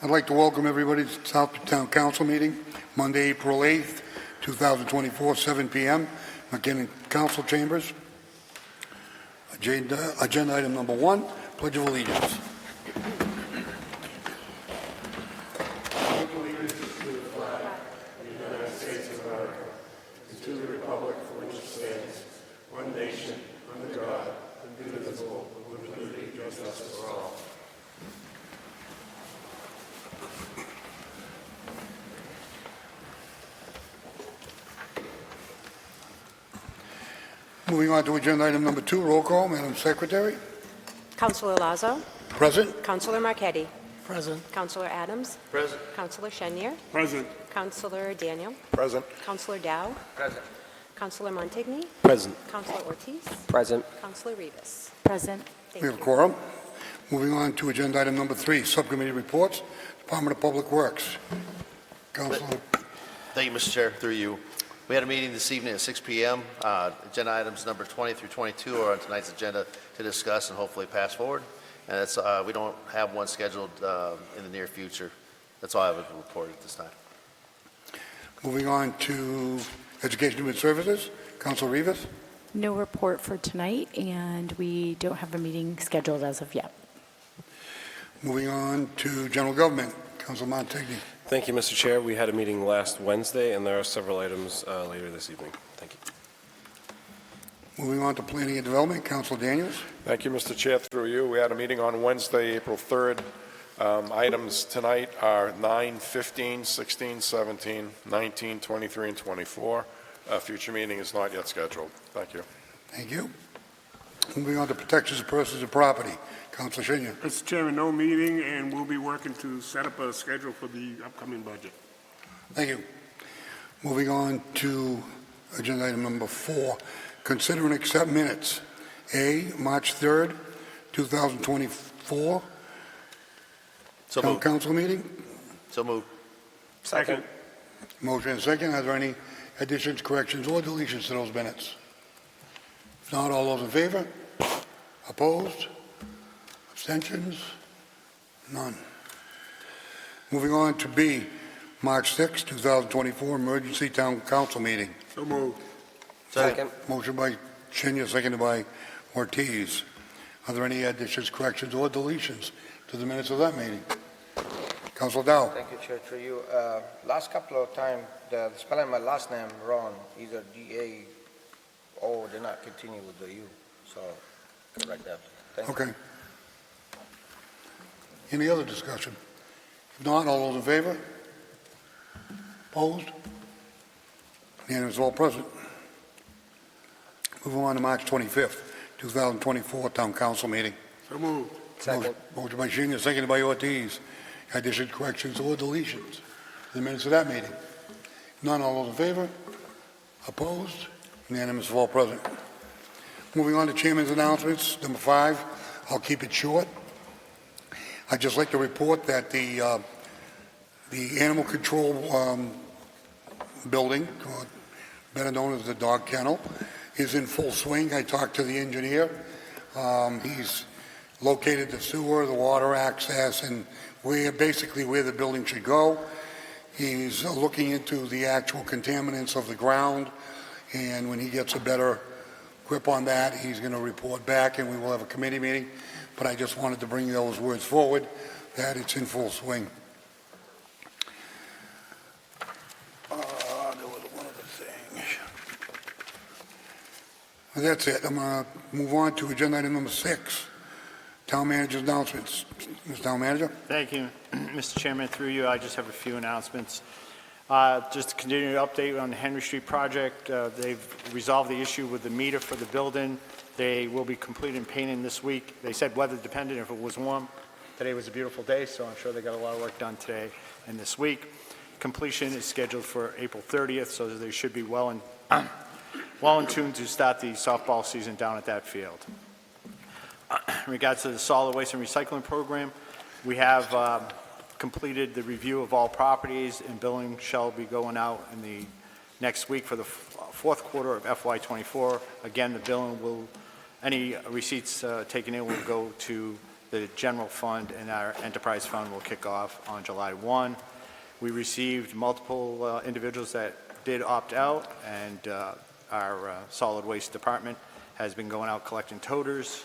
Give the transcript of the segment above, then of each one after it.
I'd like to welcome everybody to the Southbridge Town Council meeting, Monday, April 8th, 2024, 7 p.m., McKinnon Council Chambers. Agenda item number 1, Pledge of Allegiance. Moving on to agenda item number 2, roll call. Madam Secretary. Councilor Lazo. Present. Councilor Marchetti. Present. Councilor Adams. Present. Councilor Chenier. Present. Councilor Daniel. Present. Councilor Dow. Present. Councilor Montigny. Present. Councilor Ortiz. Present. Councilor Rivas. Present. Thank We have a you. quorum. Moving on to agenda item number 3, subcommittee reports. Department of Public Works. Councilor. Thank you, Mr. Chair. Through you. We had a meeting this evening at 6 p.m. Agenda items number 20 through 22 are on tonight's agenda to discuss and hopefully pass forward. And it's, we don't have one scheduled in the near future. That's all I have to report at this time. Moving on to Education and Human Services. Councilor Rivas. No report for tonight, and we don't have a meeting scheduled as of yet. Moving on to General Government. Councilor Montigny. Thank you, Mr. Chair. We had a meeting last Wednesday, and there are several items later this evening. Thank you. Moving on to Planning and Development. Councilor Daniels. Thank you, Mr. Chair. Through you, we had a meeting on Wednesday, April 3rd. Items tonight are 9, 15, 16, 17, 19, 23, and 24. Future meeting is not yet scheduled. Thank you. Thank you. Moving on to Protections of Persons and Property. Councilor Chenier. Mr. Chairman, no meeting, and we'll be working to set up a schedule for the upcoming budget. Thank you. Moving on to agenda item number 4, consider and accept minutes. A, March 3rd, 2024. So Town moved. Council meeting. So moved. Second. Motion and second. Are there any additions, corrections, or deletions to those minutes? If not, all those in favor? Opposed? Abstentions? None. Moving on to B, March 6, 2024, Emergency Town Council meeting. So moved. Second. Motion by Chenier, seconded by Ortiz. Are there any additions, corrections, or deletions to the minutes of that meeting? Councilor Dow. Thank you, Chair. Through you. Last couple of times, the spelling my last name wrong, either D-A-O did not continue with the U. So, correct that. Thank you. Okay. Any other discussion? If not, all those in favor? Opposed? Unanimous, all present. Moving on to March 25th, 2024, Town Council meeting. So moved. Second. Motion by Chenier, seconded by Ortiz. Additions, corrections, or deletions to the minutes of that meeting? None, all those in favor? Opposed? Unanimous, all present. Moving on to Chairman's announcements, number 5. I'll keep it short. I'd just like to report that the animal control building, or better known as the dog kennel, is in full swing. I talked to the engineer. He's located the sewer, the water access, and basically where the building should go. He's looking into the actual contaminants of the ground, and when he gets a better grip on that, he's going to report back, and we will have a committee meeting. But I just wanted to bring those words forward, that it's in full swing. There was one other thing. And that's it. I'm going to move on to agenda item number 6, Town Manager's announcements. Mr. Town Manager. Thank you, Mr. Chairman. Through you, I just have a few announcements. Just to continue to update on the Henry Street project, they've resolved the issue with the meter for the building. They will be completing painting this week. They said weather dependent if it was warm. Today was a beautiful day, so I'm sure they got a lot of work done today and this week. Completion is scheduled for April 30th, so they should be well in tune to start the softball season down at that field. In regards to the solid waste and recycling program, we have completed the review of all properties, and billing shall be going out in the next week for the fourth quarter of FY24. Again, the billing will, any receipts taken in will go to The general fund and our enterprise fund will kick off on July 1. We received multiple individuals that did opt out, and our solid waste department has been going out collecting toters.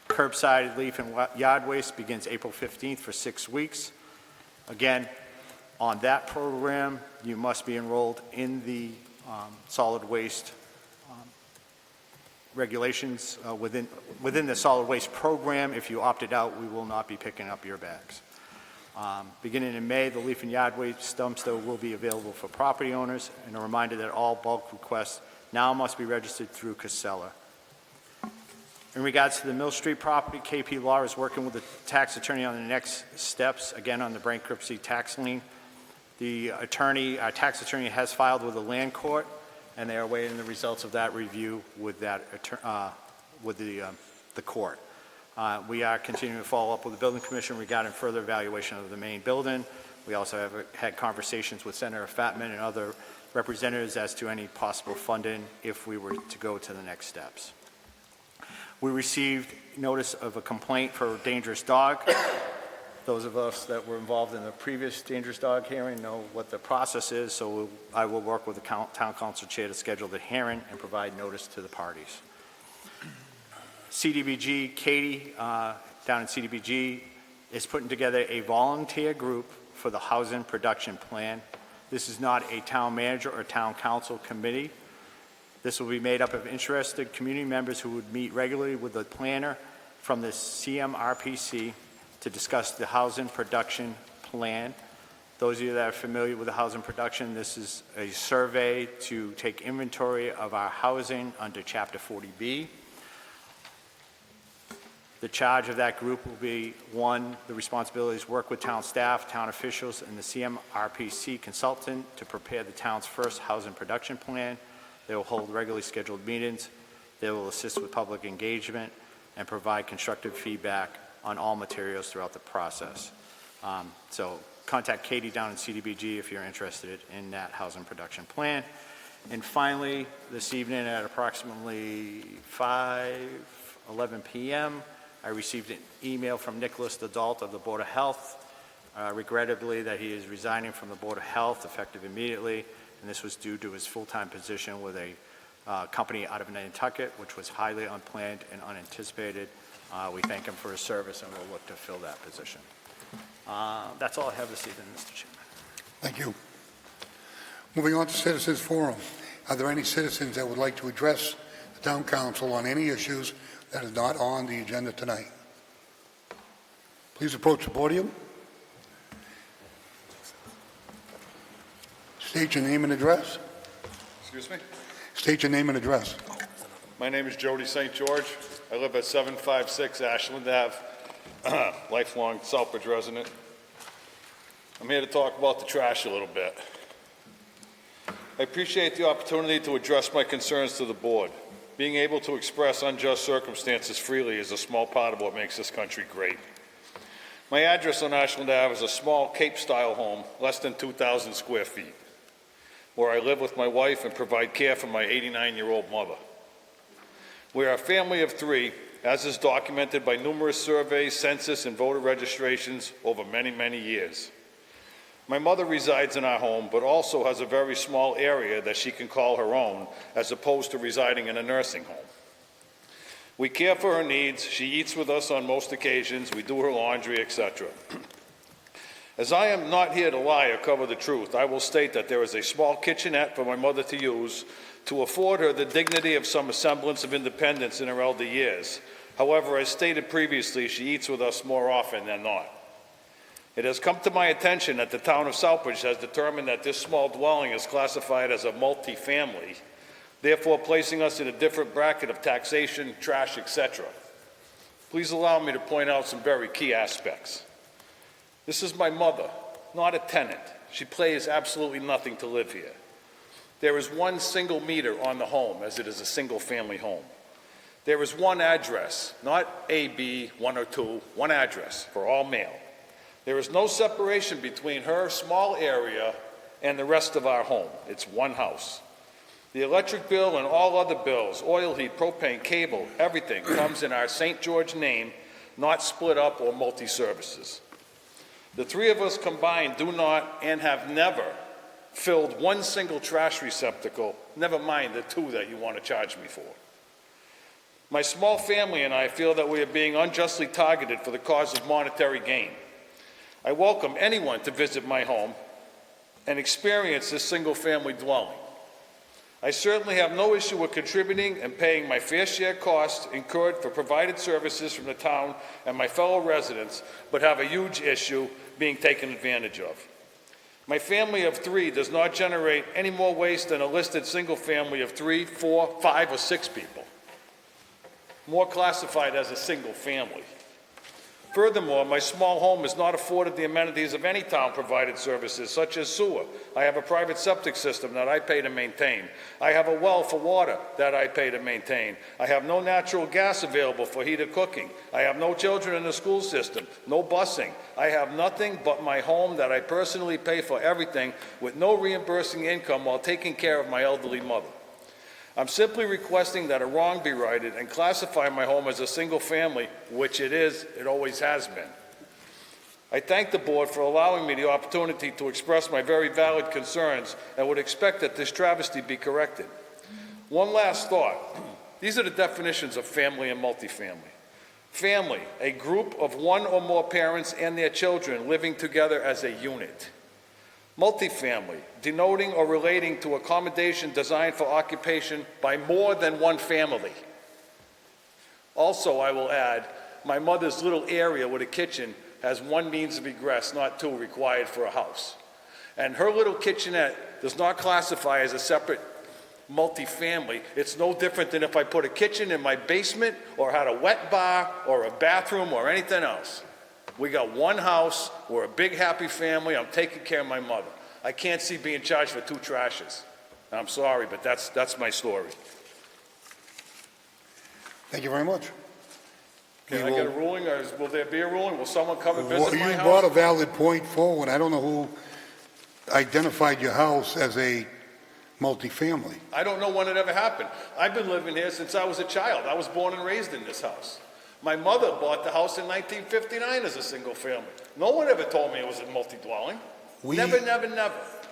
Curbside leaf and yard waste begins April 15th for 6 weeks. Again, on that program, you must be enrolled in the solid waste regulations within the solid waste program. If you opted out, we will not be picking up your bags. Beginning in May, the leaf and yard waste dumpster will be available for property owners, and a reminder that all bulk requests now must be registered through Casella. In regards to the Mill Street property, KP Law is working with the tax attorney on the next steps, again on the bankruptcy tax lien. Our tax attorney has filed with the land court, and they are awaiting the results of that review with the court. We are continuing to follow up with the building commission regarding further evaluation of the main building. We also have had conversations with Senator Fatman and other representatives as to any possible funding if we were to go to the next steps. We received notice of a complaint for a dangerous dog. Those of us that were involved in the previous dangerous dog hearing know what the process is, so I will work with the town council chair to schedule the hearing and provide notice to the parties. CDBG, Katie, down in CDBG, is putting together a volunteer group for the housing production plan. This is not a town manager or town council committee. This will be made up of interested community members who would meet regularly with the planner from the CMRPC to discuss the housing production plan. Those of you that are familiar with the housing production, this is a survey to take inventory of our housing under Chapter 40B. The charge of that group will be, one, the responsibilities work with town staff, town officials, and the CMRPC consultant to prepare the town's first housing production plan. They will hold regularly scheduled meetings. They will assist with public engagement and provide constructive feedback on all materials throughout the process. So contact Katie down in CDBG if you're interested in that housing production plan. And finally, this evening at approximately 5:11 p.m., I received an email from Nicholas Dadalt of the Board of Health, regrettably that he is resigning from the Board of Health effective immediately, and this was due to his full-time position with a company out of Nantucket, which was highly unplanned and unanticipated. We thank him for his service, and we'll look to fill that position. That's all I have this evening, Mr. Chairman. Thank you. Moving on to Citizens Forum. Are there any citizens that would like to address the Town Council on any issues that is not on the agenda tonight? Please approach the podium. State your name and address. Excuse me? State your name and address. My name is Jody St. George. I live at 756 Ashland Ave, lifelong Southbridge resident. I'm here to talk about the trash a little bit. I appreciate the opportunity to address my concerns to the board. Being able to express unjust circumstances freely is a small part of what makes this country great. My address on Ashland Ave is a small Cape-style home, less than 2,000 square feet, where I live with my wife and provide care for my 89-year-old mother. We are a family of 3, as is documented by numerous surveys, census, and voter registrations over many, many years. My mother resides in our home, but also has a very small area that she can call her own, as opposed to residing in a nursing home. We care for her needs. She eats with us on most occasions. We do her laundry, etc. As I am not here to lie or cover the truth, I will state that there is a small kitchenette for my mother to use to afford her the dignity of some semblance of independence in her elder years. However, as stated previously, she eats with us more often than not. It has come to my attention that the town of Southbridge has determined that this small dwelling is classified as a multi-family, therefore placing us in a different bracket of taxation, trash, etc. Please allow me to point out some very key aspects. This is my mother, not a tenant. She pays absolutely nothing to live here. There is one single meter on the home, as it is a single-family home. There is one address, not A, B, 1 or 2, one address for all mail. There is no separation between her small area and the rest of our home. It's one house. The electric bill and all other bills, oil heat, propane, cable, everything comes in our St. George name not split up or multi-services. The three of us combined do not and have never filled one single trash receptacle, never mind the two that you want to charge me for. My small family and I feel that we are being unjustly targeted for the cause of monetary gain. I welcome anyone to visit my home and experience this single-family dwelling. I certainly have no issue with contributing and paying my fair share costs incurred for provided services from the town and my fellow residents, but have a huge issue being taken advantage of. My family of three does not generate any more waste than a listed single family of 3, 4, 5, or 6 people, more classified as a single family. Furthermore, my small home is not afforded the amenities of any town-provided services, such as sewer. I have a private septic system that I pay to maintain. I have a well for water that I pay to maintain. I have no natural gas available for heated cooking. I have no children in the school system, no busing. I have nothing but my home that I personally pay for everything with no reimbursing income while taking care of my elderly mother. I'm simply requesting that a wrong be righted and classify my home as a single family, which it is, it always has been. I thank the board for allowing me the opportunity to express my very valid concerns and would expect that this travesty be corrected. One last thought. These are the definitions of family and multifamily. Family, a group of one or more parents and their children living together as a unit. Multifamily, denoting or relating to accommodation designed for occupation by more than one family. Also, I will add, my mother's little area with a kitchen has one means of egress, not two, required for a house. And her little kitchenette does not classify as a separate multifamily. It's no different than if I put a kitchen in my basement or had a wet bar or a bathroom or anything else. We got one house, we're a big happy family, I'm taking care of my mother. I can't see being charged for 2 trashes. I'm sorry, but that's my story. Thank you very much. Can I get a ruling, or will there be a ruling? Will someone come and visit my You brought a house? valid point forward. I don't know who identified your house as a multifamily. I don't know when it ever happened. I've been living here since I was a child. I was born and raised in this house. My mother bought the house in 1959 as a single family. No one ever told me it was a multi-dwelling. Never.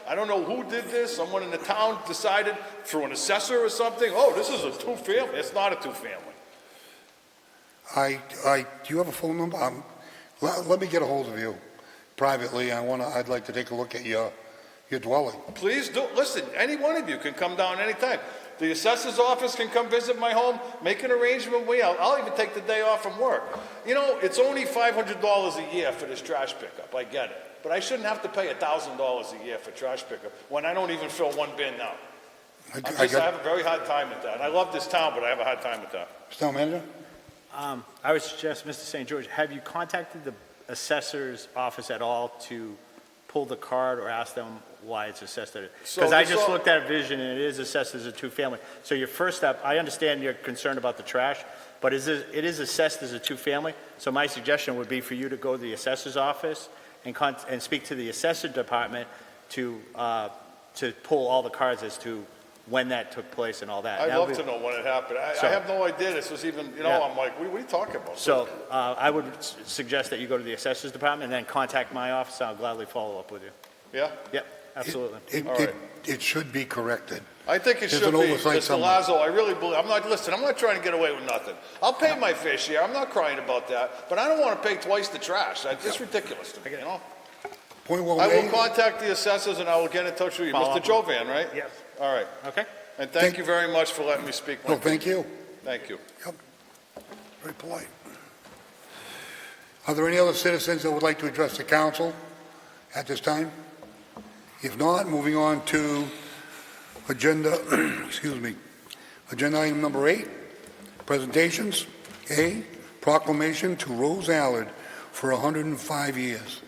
I don't know who did this. Someone in the town decided through an assessor or something, oh, this is a 2-family. It's not a 2-family. Do you have a phone number? Let me get a hold of you privately. I'd like to take a look at your dwelling. Please do. Listen, any one of you can come down anytime. The assessor's office can come visit my home, make an arrangement with me. I'll even take the day off from work. You know, it's only $500 a year for this trash pickup. I get it. But I shouldn't have to pay $1,000 a year for trash pickup when I don't even fill one bin now. I have a very hard time with that. I love this town, but I have a hard time with that. Town manager? I would suggest, Mr. St. George, have you contacted the assessor's office at all to pull the card or ask them why it's assessed at it? Because I just looked at a vision and it is assessed as a 2-family. So your first step, I understand your concern about the trash, but it is assessed as a 2-family. So my suggestion would be for you to go to the assessor's office and speak to the assessor department to pull all the cards as to when that took place and all that. I'd love to know when it happened. I have no idea this was even, I'm like, what are you talking about? So I would suggest that you go to the assessor's department and then contact my office. I'll gladly follow up with you. Yeah? Yep, absolutely. It should be corrected. I think it There's should an be. oversight Mr. somewhere. Lazo, I really believe, I'm not trying to get away with nothing. I'll pay my fair share. I'm not crying about that, but I don't want to pay twice the trash. It's ridiculous to me, Point well I will made. contact the assessors and I will get in touch with you. Follow Mr. up. Jovan, right? Yes. All right. Okay. And thank you very much for letting me speak. No, thank you. Thank you. Yep. Very polite. Are there any other citizens that would like to address the council at this time? If not, moving on to agenda, agenda item number 8, presentations. A, proclamation to Rose Allard for 105 years.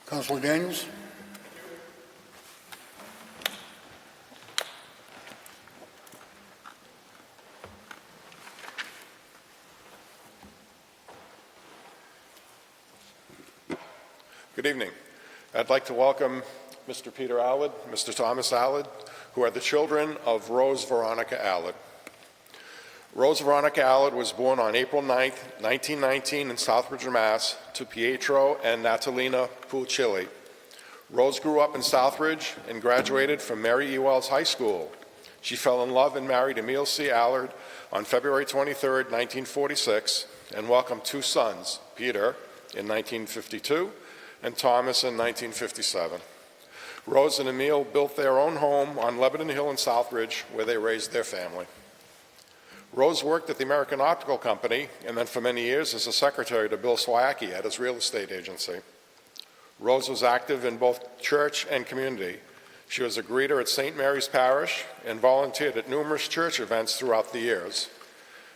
Councilor Daniels? Good evening. I'd like to welcome Mr. Peter Allard, Mr. Thomas Allard, who are the children of Rose Veronica Allard. Rose Veronica Allard was born on April 9th, 1919 in Southbridge, Mass. To Pietro and Natalina Pulcilli. Rose grew up in Southbridge and graduated from Mary E. Wells High School. She fell in love and married Emil C. Allard on February 23rd, 1946, and welcomed two sons, Peter in 1952 and Thomas in 1957. Rose and Emil built their own home on Lebanon Hill in Southbridge, where they raised their family. Rose worked at the American Optical Company and then for many years as a secretary to Bill Swiacki at his real estate agency. Rose was active in both church and community. She was a greeter at St. Mary's Parish and volunteered at numerous church events throughout the years.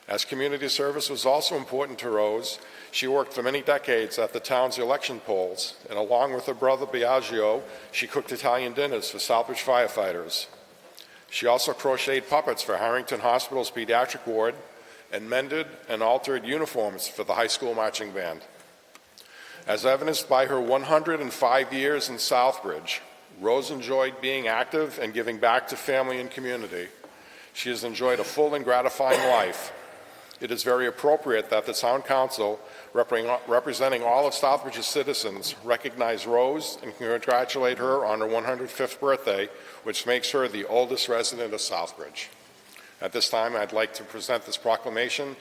As community service was also important to Rose, she worked for many decades at the town's election polls, and along with her brother Biagio, she cooked Italian dinners for Southbridge firefighters. She also crocheted puppets for Harrington Hospital's pediatric ward and mended and altered uniforms for the high school marching band. As evidenced by her 105 years in Southbridge, Rose enjoyed being active and giving back to family and community. She has enjoyed a full and gratifying life. It is very appropriate that the Town Council, representing all of Southbridge's citizens, recognize Rose and congratulate her on her 105th birthday, which makes her the oldest resident of Southbridge. At this time, I'd like to present this proclamation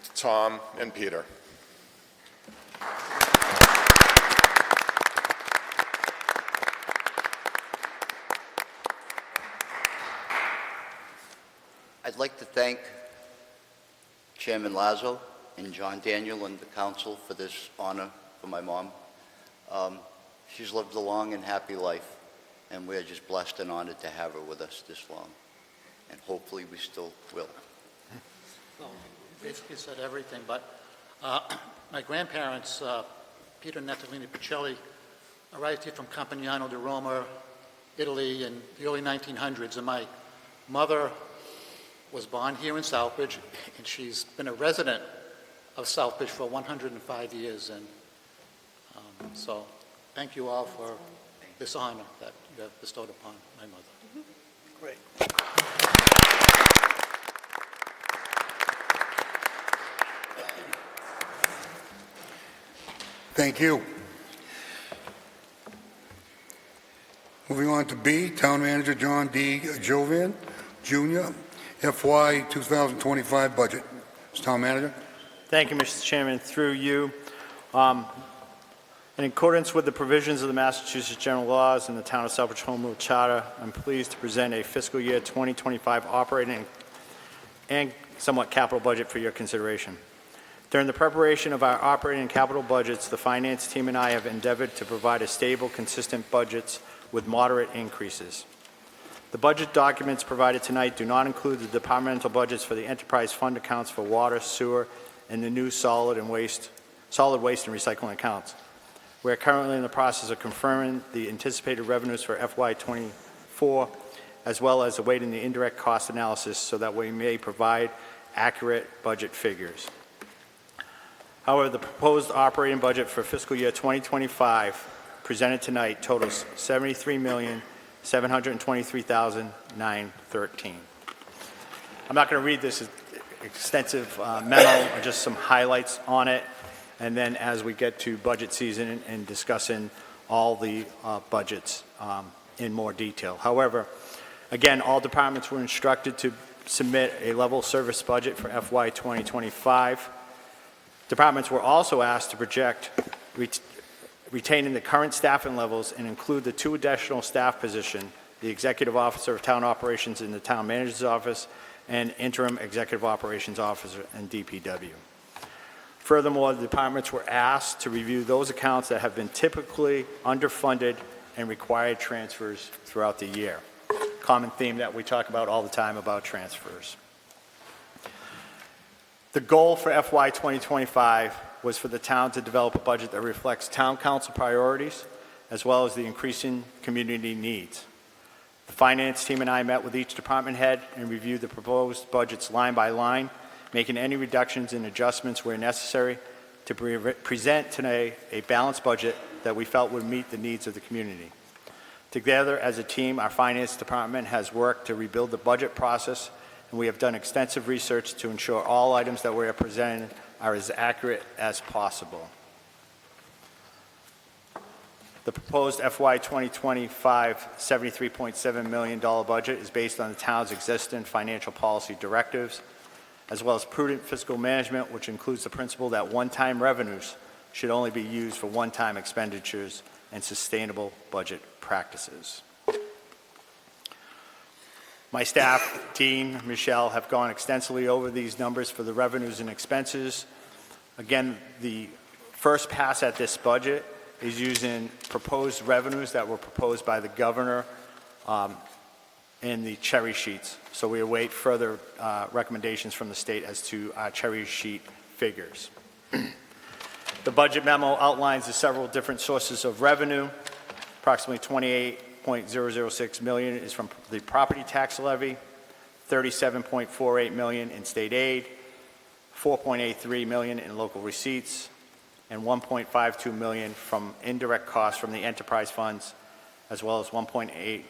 to Tom and Peter. I'd like to thank Chairman Lazo and John Daniel and the council for this honor for my mom. She's lived a long and happy life, and we're just blessed and honored to have her with us this long. And hopefully we still will. Well, basically said everything, but my grandparents, Peter and Natalina Pichelli, arrived here from Campagnano di Roma, Italy in the early 1900s, and my mother was born here in Southbridge, and she's been a resident of Southbridge for 105 years. And so thank you all for this honor that you have bestowed upon my mother. Great. Thank you. Moving on to B, Town Manager John D. Jovan, Jr., FY 2025 budget. Mr. Town Manager. Thank you, Mr. Chairman. Through you, in accordance with the provisions of the Massachusetts General Laws and the Town of Southbridge Home Rule Charter, I'm pleased to present a fiscal year 2025 operating and somewhat capital budget for your consideration. During the preparation of our operating and capital budgets, the finance team and I have endeavored to provide a stable, consistent budgets with moderate increases. The budget documents provided tonight do not include the departmental budgets for the enterprise fund accounts for water, sewer, and the new solid waste and recycling accounts. We are currently in the process of confirming the anticipated revenues for FY24, as well as awaiting the indirect cost analysis so that we may provide accurate budget figures. However, the proposed operating budget for fiscal year 2025 presented tonight totals $73,723,913. I'm not going to read this extensive memo, just some highlights on it, and then as we get to budget season and discussing all the budgets in more detail. However, again, all departments were instructed to submit a level service budget for FY 2025. Departments were also asked to project retaining the current staffing levels and include the two additional staff positions, the Executive Officer of Town Operations in the Town Manager's Office and Interim Executive Operations Officer in DPW. Furthermore, the departments were asked to review those accounts that have been typically underfunded and required transfers throughout the year. Common theme that we talk about all the time about transfers. The goal for FY 2025 was for the town to develop a budget that reflects town council priorities as well as the increasing community needs. The finance team and I met with each department head and reviewed the proposed budgets line by line, making any reductions and adjustments where necessary to present today a balanced budget that we felt would meet the needs of the community. Together as a team, our finance department has worked to rebuild the budget process and we have done extensive research to ensure all items that we are presenting are as accurate as possible. The proposed FY 2025 $73.7 million budget is based on the town's existing financial policy directives, as well as prudent fiscal management, which includes the principle that one-time revenues should only be used for one-time expenditures and sustainable budget practices. My staff, Dean, Michelle, have gone extensively over these numbers for the revenues and expenses. Again, the first pass at this budget is using proposed revenues that were proposed by the governor in the cherry sheets. So we await further recommendations from the state as to our cherry sheet figures. The budget memo outlines the several different sources of revenue. Approximately $28.006 million is from the property tax levy, $37.48 million in state aid, $4.83 million in local receipts, and $1.52 million from indirect costs from the enterprise funds, as well as $1.8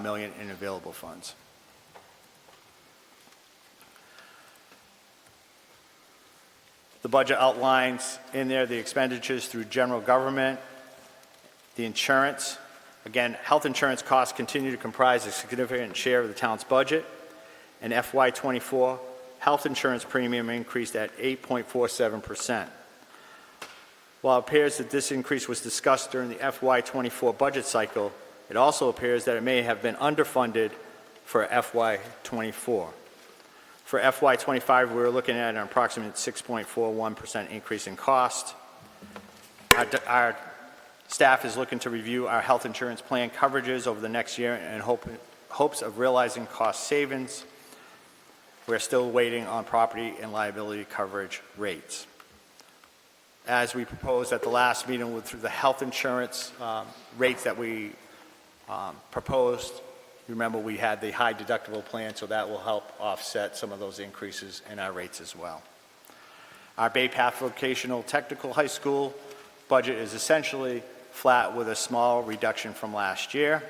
million in available funds. The budget outlines in there the expenditures through general government, the insurance. Again, health insurance costs continue to comprise a significant share of the town's budget. In FY24, health insurance premium increased at 8.47%. While it appears that this increase was discussed during the FY24 budget cycle, it also appears that it may have been underfunded for FY24. For FY25, we're looking at an approximate 6.41% increase in cost. Our staff is looking to review our health insurance plan coverages over the next year in hopes of realizing cost savings. We're still waiting on property and liability coverage rates. As we proposed at the last meeting through the health insurance rates that we proposed, remember we had the high deductible plan, so that will help offset some of those increases in our rates as well. Our Bay Path Vocational Technical High School budget is essentially flat with a small reduction from last year.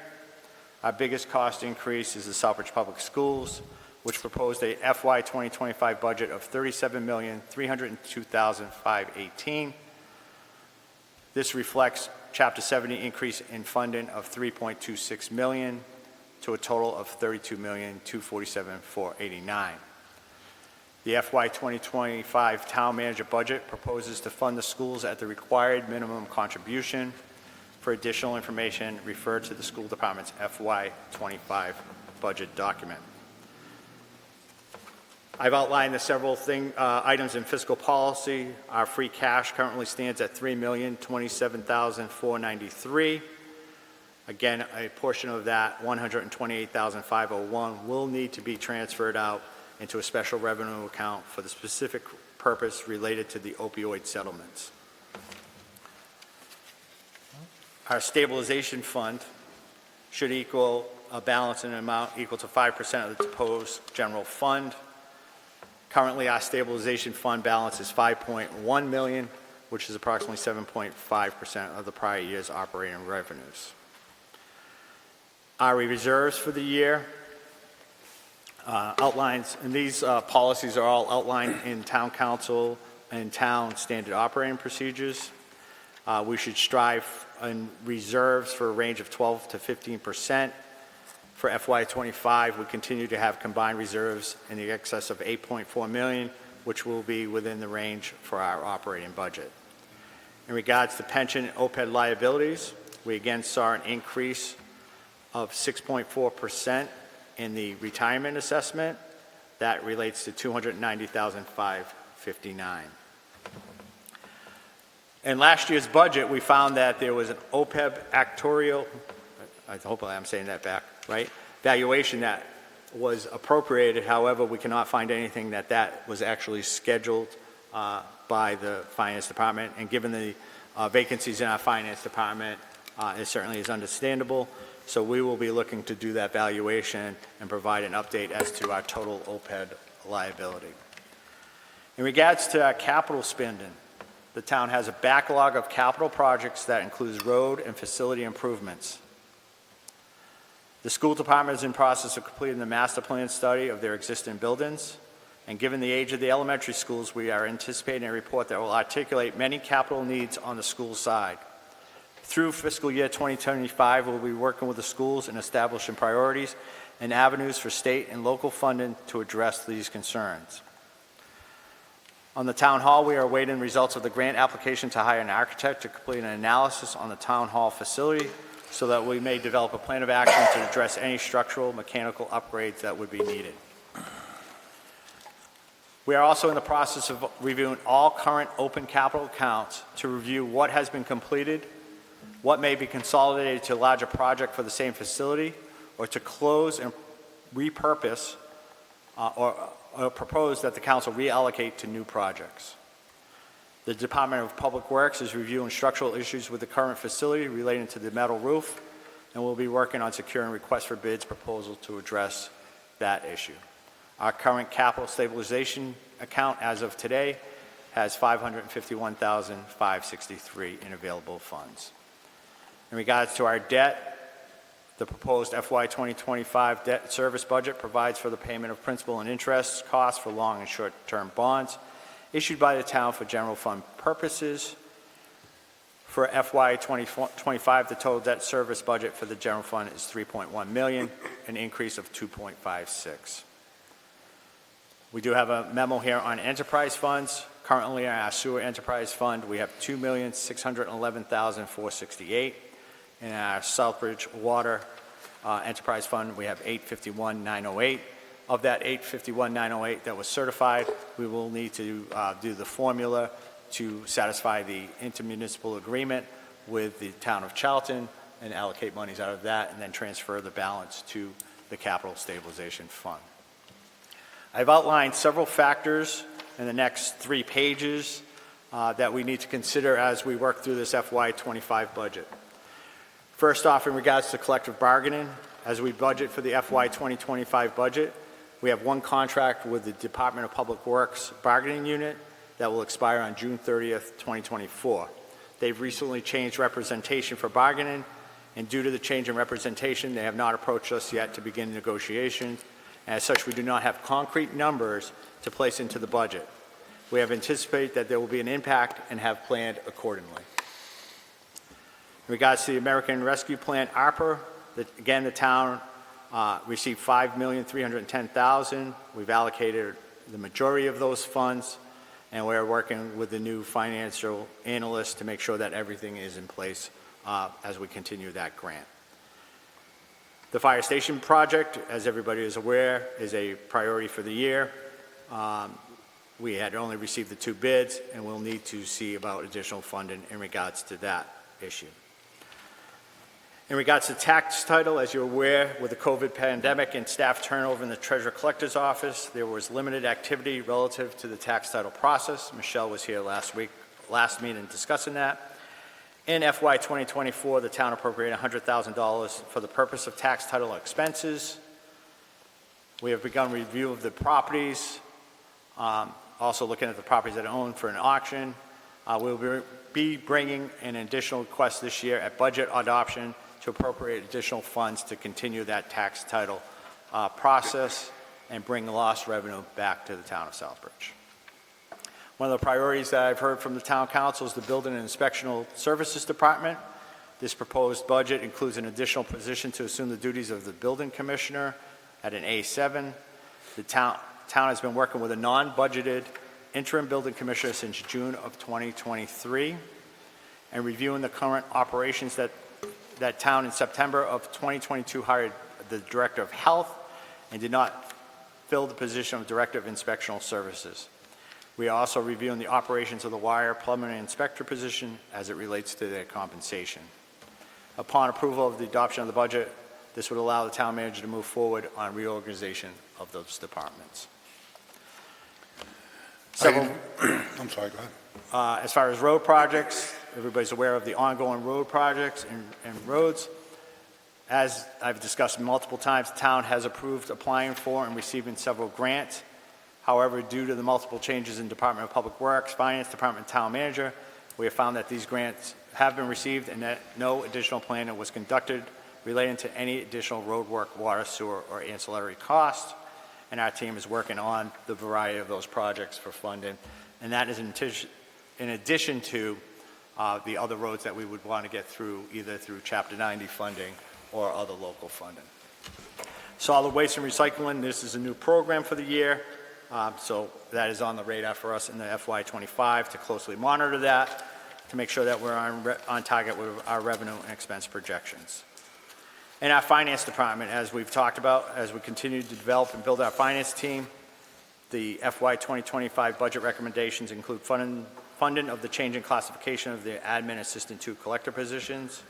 Our biggest cost increase is the Southbridge Public Schools, which proposed a FY 2025 budget of $37,302,518. This reflects Chapter 70 increase in funding of $3.26 million to a total of $32,247,489. The FY 2025 town manager budget proposes to fund the schools at the required minimum contribution. For additional information, refer to the school department's FY 25 budget document. I've outlined the several items in fiscal policy. Our free cash currently stands at $3,027,493. Again, a portion of that, $128,501, will need to be transferred out into a special revenue account for the specific purpose related to the opioid settlements. Our stabilization fund should equal a balance in an amount equal to 5% of the proposed general fund. Currently, our stabilization fund balance is $5.1 million, which is approximately 7.5% of the prior year's operating revenues. Our reserves for the year outlines, and these policies are all outlined in town council and town standard operating procedures. We should strive in reserves for a range of 12 to 15%. For FY25, we continue to have combined reserves in the excess of $8.4 million, which will be within the range for our operating budget. In regards to pension and OPEB liabilities, we again saw an increase of 6.4% in the retirement assessment. That relates to $290,559. In last year's budget, we found that there was an OPEB actuarial, I hope I'm saying that back, right? Valuation that was appropriated. However, we cannot find anything that was actually scheduled by the finance department. And given the vacancies in our finance department, it certainly is understandable. So we will be looking to do that valuation and provide an update as to our total OPEB liability. In regards to our capital spending, the town has a backlog of capital projects that includes road and facility improvements. The school department is in process of completing the master plan study of their existing buildings. And given the age of the elementary schools, we are anticipating a report that will articulate many capital needs on the school side. Through fiscal year 2025, we'll be working with the schools and establishing priorities and avenues for state and local funding to address these concerns. On the town hall, we are awaiting results of the grant application to hire an architect to complete an analysis on the town hall facility so that we may develop a plan of action to address any structural, mechanical upgrades that would be needed. We are also in the process of reviewing all current open capital accounts to review what has been completed, what may be consolidated to a larger project for the same facility, or to close and repurpose or propose that the council reallocate to new projects. The Department of Public Works is reviewing structural issues with the current facility relating to the metal roof, and we'll be working on securing requests for bids proposal to address that issue. Our current capital stabilization account as of today has $551,563 in available funds. In regards to our debt, the proposed FY 2025 debt service budget provides for the payment of principal and interest costs for long and short-term bonds issued by the town for general fund purposes. For FY 2025, the total debt service budget for the general fund is $3.1 million, an increase of 2.56. We do have a memo here on enterprise funds. Currently, in our sewer enterprise fund, we have $2,611,468. In our Southbridge water enterprise fund, we have $851,908. Of that $851,908 that was certified, we will need to do the formula to satisfy the intermunicipal agreement with the town of Charlton and allocate monies out of that and then transfer the balance to the capital stabilization fund. I've outlined several factors in the next 3 pages that we need to consider as we work through this FY25 budget. First off, in regards to collective bargaining, as we budget for the FY 2025 budget, we have one contract with the Department of Public Works bargaining unit that will expire on June 30th, 2024. They've recently changed representation for bargaining, and due to the change in representation, they have not approached us yet to begin negotiations. As such, we do not have concrete numbers to place into the budget. We have anticipated that there will be an impact and have planned accordingly. In regards to the American Rescue Plan, ARPA, again, the town received $5,310,000. We've allocated the majority of those funds, and we're working with the new financial analyst to make sure that everything is in place as we continue that grant. The fire station project, as everybody is aware, is a priority for the year. We had only received the 2 bids, and we'll need to see about additional funding in regards to that issue. In regards to tax title, as you're aware, with the COVID pandemic and staff turnover in the Treasurer Collector's Office, there was limited activity relative to the tax title process. Michelle was here last meeting discussing that. In FY 2024, the town appropriated $100,000 for the purpose of tax title expenses. We have begun review of the properties, also looking at the properties that are owned for an auction. We'll be bringing an additional request this year at budget adoption to appropriate additional funds to continue that tax title process and bring the lost revenue back to the town of Southbridge. One of the priorities that I've heard from the town council is the Building and Inspectional Services Department. This proposed budget includes an additional position to assume the duties of the building commissioner at an A7. The town has been working with a non-budgeted interim building commissioner since June of 2023 and reviewing the current operations that town in September of 2022 hired the Director of Health and did not fill the position of Director of Inspectional Services. We are also reviewing the operations of the wire plumbing inspector position as it relates to their compensation. Upon approval of the adoption of the budget, this would allow the town manager to move forward on reorganization of those departments. I'm sorry, go ahead. As far as road projects, everybody's aware of the ongoing road projects and roads. As I've discussed multiple times, the town has approved applying for and receiving several grants. However, due to the multiple changes in Department of Public Works, Finance Department, Town Manager, we have found that these grants have been received and that no additional planning was conducted relating to any additional roadwork, water, sewer, or ancillary costs. And our team is working on the variety of those projects for funding. And that is in addition to the other roads that we would want to get through, either through Chapter 90 funding or other local funding. Solid waste and recycling, this is a new program for the year. So that is on the radar for us in the FY25 to closely monitor that, to make sure that we're on target with our revenue and expense projections. In our finance department, as we've talked about, as we continue to develop and build our finance team, the FY 2025 budget recommendations include funding of the change in classification of the admin assistant to collector positions.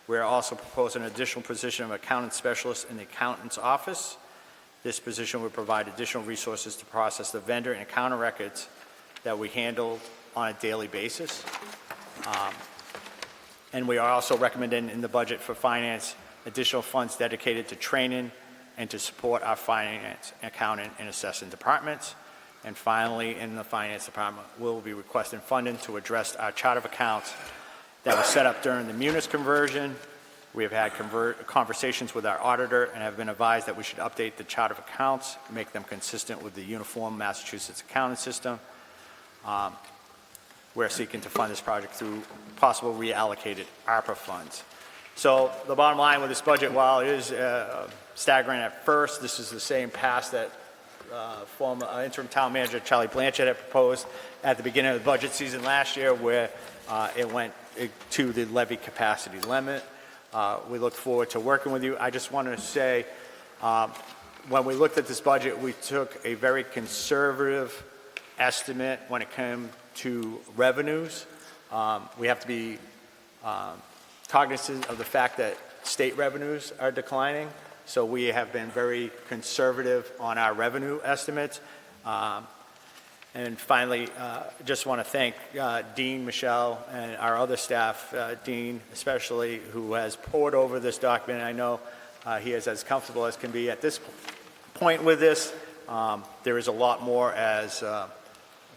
We're also proposing an additional position of accountant specialist in the accountant's office. This position would provide additional resources to process the vendor and accountant records that we handle on a daily basis. And we are also recommending in the budget for finance additional funds dedicated to training and to support our finance, accounting, and assessing departments. And finally, in the finance department, we'll be requesting funding to address our chart of accounts that was set up during the Munis conversion. We have had conversations with our auditor and have been advised that we should update the chart of accounts, make them consistent with the uniform Massachusetts accounting system. We're seeking to fund this project through possible reallocated ARPA funds. So the bottom line with this budget, while it is staggering at first, this is the same pass that former interim town manager Charlie Blanchard had proposed at the beginning of the budget season last year, where it went to the levy capacity limit. We look forward to working with you. I just want to say, when we looked at this budget, we took a very conservative estimate when it came to revenues. We have to be cognizant of the fact that state revenues are declining, so we have been very conservative on our revenue estimates. And finally, just want to thank Dean, Michelle, and our other staff, Dean especially, who has pored over this document. I know he is as comfortable as can be at this point with this. There is a lot more, as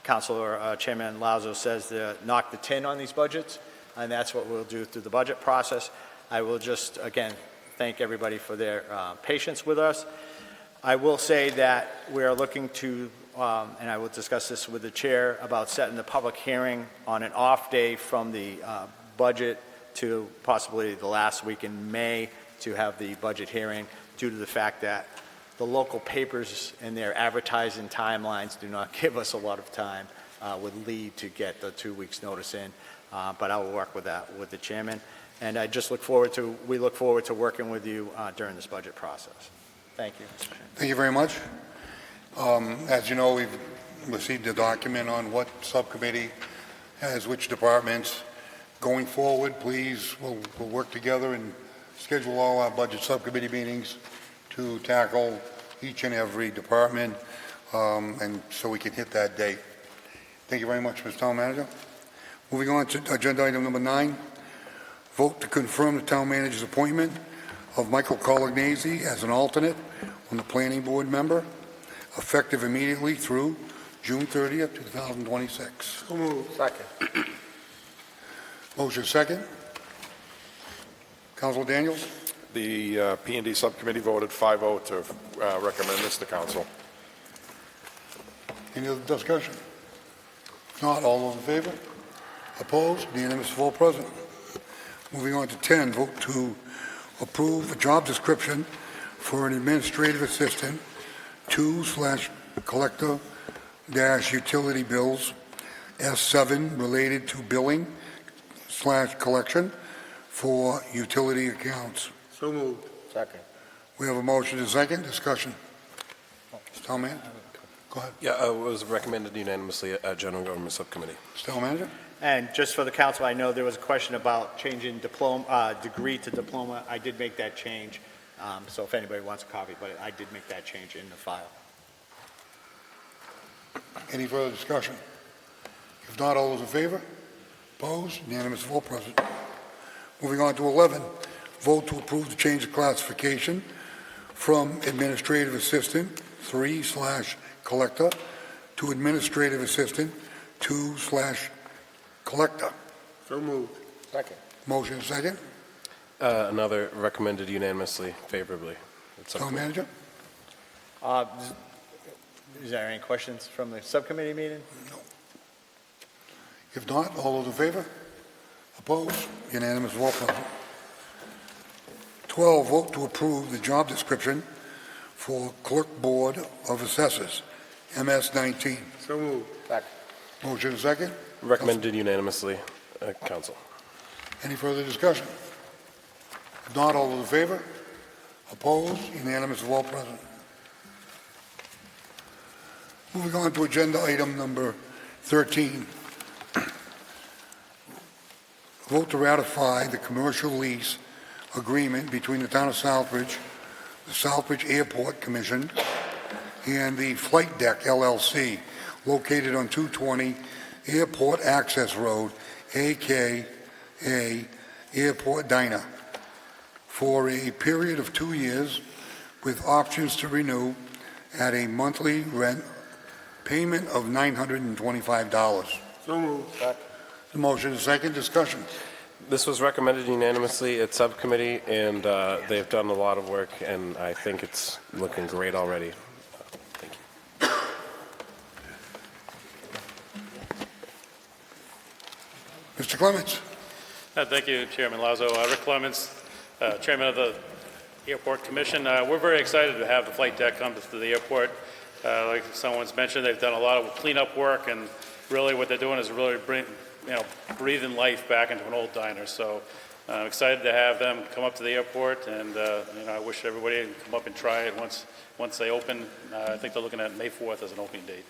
Councilor Chairman Lazo says, to knock the tin on these budgets, and that's what we'll do through the budget process. I will just, again, thank everybody for their patience with us. I will say that we are looking to, and I will discuss this with the chair, about setting the public hearing on an off day from the budget to possibly the last week in May to have the budget hearing, due to the fact that the local papers and their advertising timelines do not give us a lot of time with lead to get the 2 weeks notice in. But I will work with that with the chairman. And I just we look forward to working with you during this budget process. Thank you, Mr. Chairman. Thank you very much. As you know, we've received a document on what subcommittee has which departments. Going forward, please, we'll work together and schedule all our budget subcommittee meetings to tackle each and every department, and so we can hit that date. Thank you very much, Mr. Town Manager. Moving on to agenda item number 9, vote to confirm the town manager's appointment of Michael Colagnesi as an alternate on the planning board member, effective immediately through June 30th, 2026. So moved. Second. Motion second. Councilor Daniels? The P&D subcommittee voted 5-0 to recommend this to council. Any other discussion? If not, all those in favor? Opposed? Unanimous of all present. Moving on to 10, vote to approve a job description for an administrative assistant 2/collector-utility bills S7 related to billing/collection for utility accounts. So moved. Second. We have a motion and a second. Discussion. Mr. Town Manager? Go ahead. Yeah, it was recommended unanimously at General Government Subcommittee. Mr. Town Manager? And just for the council, I know there was a question about changing degree to diploma. I did make that change, so if anybody wants a copy, but I did make that change in the file. Any further discussion? If not, all those in favor? Opposed? Unanimous of all present. Moving on to 11, vote to approve the change of classification from administrative assistant 3/collector to administrative assistant 2/collector. So moved. Second. Motion second. Another recommended unanimously favorably. At some Town point. manager? Is there any questions from the subcommittee meeting? If not, all those in favor? Opposed? Unanimous vote, President. 12, vote to approve the job description for Clerk Board of Assessors, MS 19. So moved. Motion second. Recommended unanimously, Council. Any further discussion? If not, all those in favor? Opposed? Unanimous vote, President. Moving on to agenda item number 13. Vote to ratify the commercial lease agreement between the town of Southbridge, the Southbridge Airport Commission, and the Flight Deck LLC, located on 220 Airport Access Road, AKA Airport Diner, for a period of 2 years with options to renew at a monthly rent payment of $925. So moved. The motion is second. Discussion. This was recommended unanimously at subcommittee, and they've done a lot of work, and I think it's looking great already. Thank you. Mr. Clements. Thank you, Chairman Lazo. Rick Clements, Chairman of the Airport Commission. We're very excited to have the flight deck come to the airport. Like someone's mentioned, they've done a lot of cleanup work, and really what they're doing is really breathing life back into an old diner. So I'm excited to have them come up to the airport, and I wish everybody can come up and try it once they open. I think they're looking at May 4th as an opening date.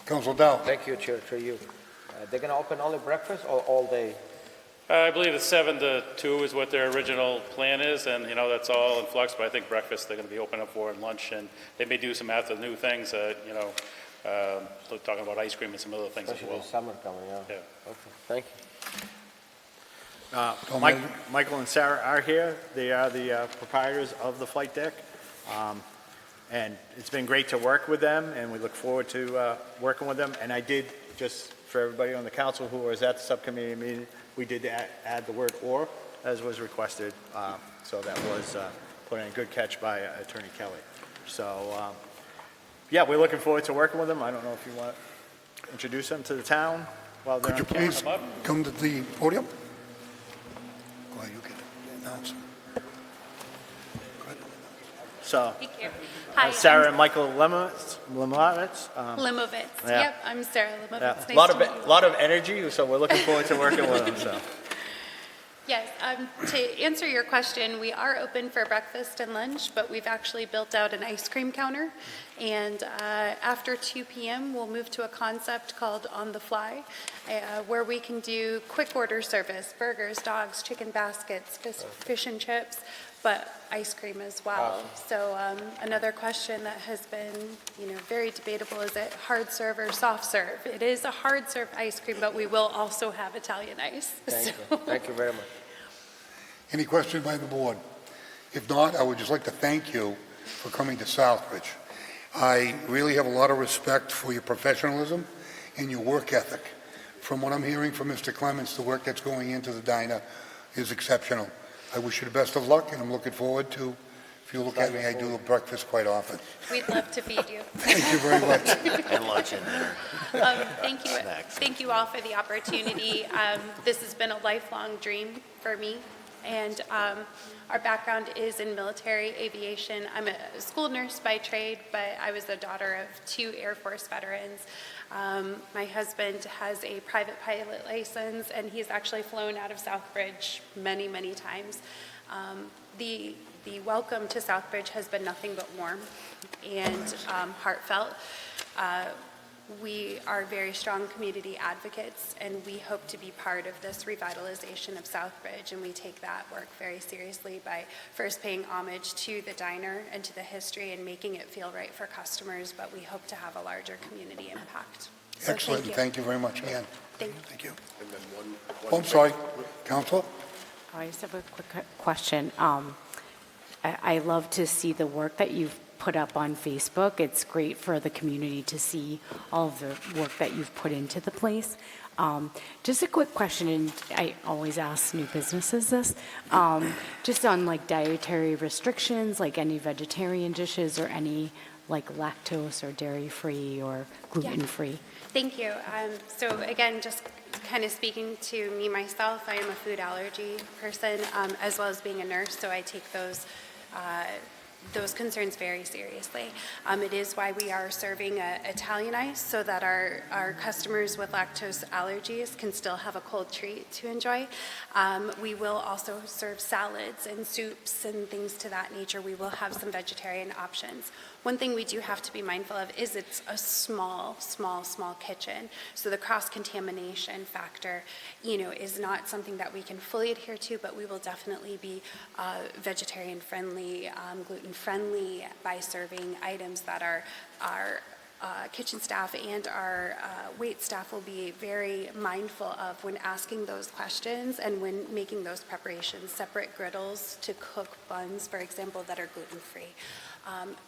Council Dow. Thank you, Chair, through you. They're going to open only breakfast or all day? I believe it's 7 to 2 is what their original plan is, and that's all in flux. But I think breakfast they're going to be open up for, and lunch, and they may do some afternoon things. Talking about ice cream and some other things as Especially well. summer coming, yeah. Yeah. Okay, thank you. Michael and Sarah are here. They are the proprietors of the flight deck. And it's been great to work with them, and we look forward to working with them. And I did, just for everybody on the council who was at the subcommittee meeting, we did add the word "or" as was requested. So that was put in a good catch by Attorney Kelly. So, yeah, we're looking forward to working with them. I don't know if you want to introduce them to the town while they're Could you on camera. please come to the podium? Go ahead, you can announce them. So, Thank you. Hi, Sarah and Michael Lemovitz. Limovitz. Yeah. Yep, I'm Sarah Limovitz. Yeah. Nice A lot to of meet you. lot of energy, so we're looking forward to working with them. So, Yes, to answer your question, we are open for breakfast and lunch, but we've actually built out an ice cream counter. And after 2 p.m., we'll move to a concept called On the Fly, where we can do quick order service, burgers, dogs, chicken baskets, fish and chips, but ice cream as well. So another question that has been, very debatable, is it hard serve or soft serve? It is a hard serve ice cream, but we will also have Italian ice. Thank you. Thank you very much. Any questions by the board? If not, I would just like to thank you for coming to Southbridge. I really have a lot of respect for your professionalism and your work ethic. From what I'm hearing from Mr. Clements, the work that's going into the diner is exceptional. I wish you the best of luck, and I'm looking forward to, if you look at me, I do the breakfast quite often. We'd love to feed you. Thank you very much. And lunch and dinner. Thank you. Snacks. Thank you all for the opportunity. This has been a lifelong dream for me, and our background is in military aviation. I'm a school nurse by trade, but I was the daughter of 2 Air Force veterans. My husband has a private pilot license, and he's actually flown out of Southbridge many, many times. The welcome to Southbridge has been nothing but warm and heartfelt. We are very strong community advocates, and we hope to be part of this revitalization of Southbridge, and we take that work very seriously by first paying homage to the diner and to the history and making it feel right for customers, but we hope to have a larger community impact. So Excellent. Thank you very much again. Thank you. Thank you. Oh, I'm sorry. Councilor? I just have a quick question. I love to see the work that you've put up on Facebook. It's great for the community to see all of the work that you've put into the place. Just a quick question, and I always ask new businesses this, just on like dietary restrictions, like any vegetarian dishes or any like lactose or dairy-free or gluten-free? Thank you. So again, just kind of speaking to me myself, I am a food allergy person, as well as being a nurse, so I take those concerns very seriously. It is why we are serving Italianized, so that our customers with lactose allergies can still have a cold treat to enjoy. We will also serve salads and soups and things to that nature. We will have some vegetarian options. One thing we do have to be mindful of is it's a small kitchen, so the cross-contamination factor, is not something that we can fully adhere to, but we will definitely be vegetarian-friendly, gluten-friendly by serving items that our kitchen staff and our wait staff will be very mindful of when asking those questions and when making those preparations. Separate griddles to cook buns, for example, that are gluten-free.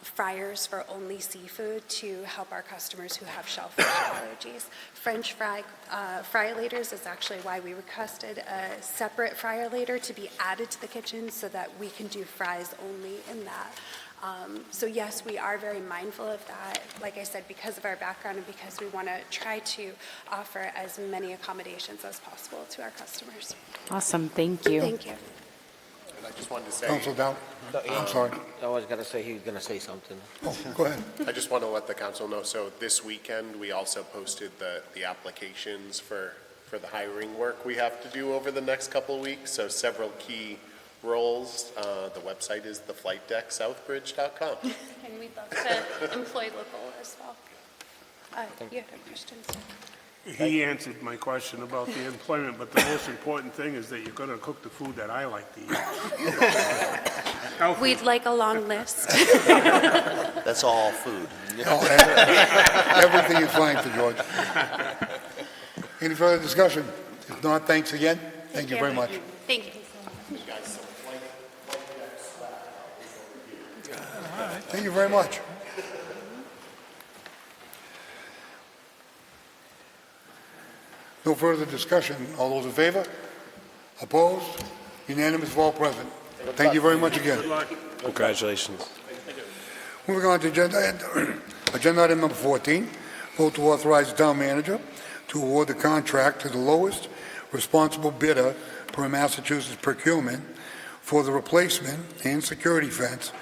Fryers for only seafood to help our customers who have shellfish allergies. French fryer-laters is actually why we requested a separate fryer-later to be added to the kitchen so that we can do fries only in that. So yes, we are very mindful of that, like I said, because of our background and because we want to try to offer as many accommodations as possible to our customers. Awesome, thank you. Thank you. And I just wanted to say, Council Dow? I'm sorry. I was gonna say he was gonna say something. Oh, go ahead. I just want to let the council know, so this weekend, we also posted the applications for the hiring work we have to do over the next couple of weeks, so several key roles. The website is theflightdecksouthbridge.com. And we'd love to employ local as well. You have questions? He answered my question about the employment, but the most important thing is that you're going to cook the food that I like to eat. Healthy. We'd like a long list. That's all food. Everything is fine for George. Any further discussion? If not, thanks again. Thank you very much. Thank you. Thank you very much. No further discussion. All those in favor? Opposed? Unanimous of all present. Thank you very much again. Good luck. Congratulations. Moving on to agenda item number 14, vote to authorize the town manager to award the contract to the lowest responsible bidder per Massachusetts procurement for the replacement and security fence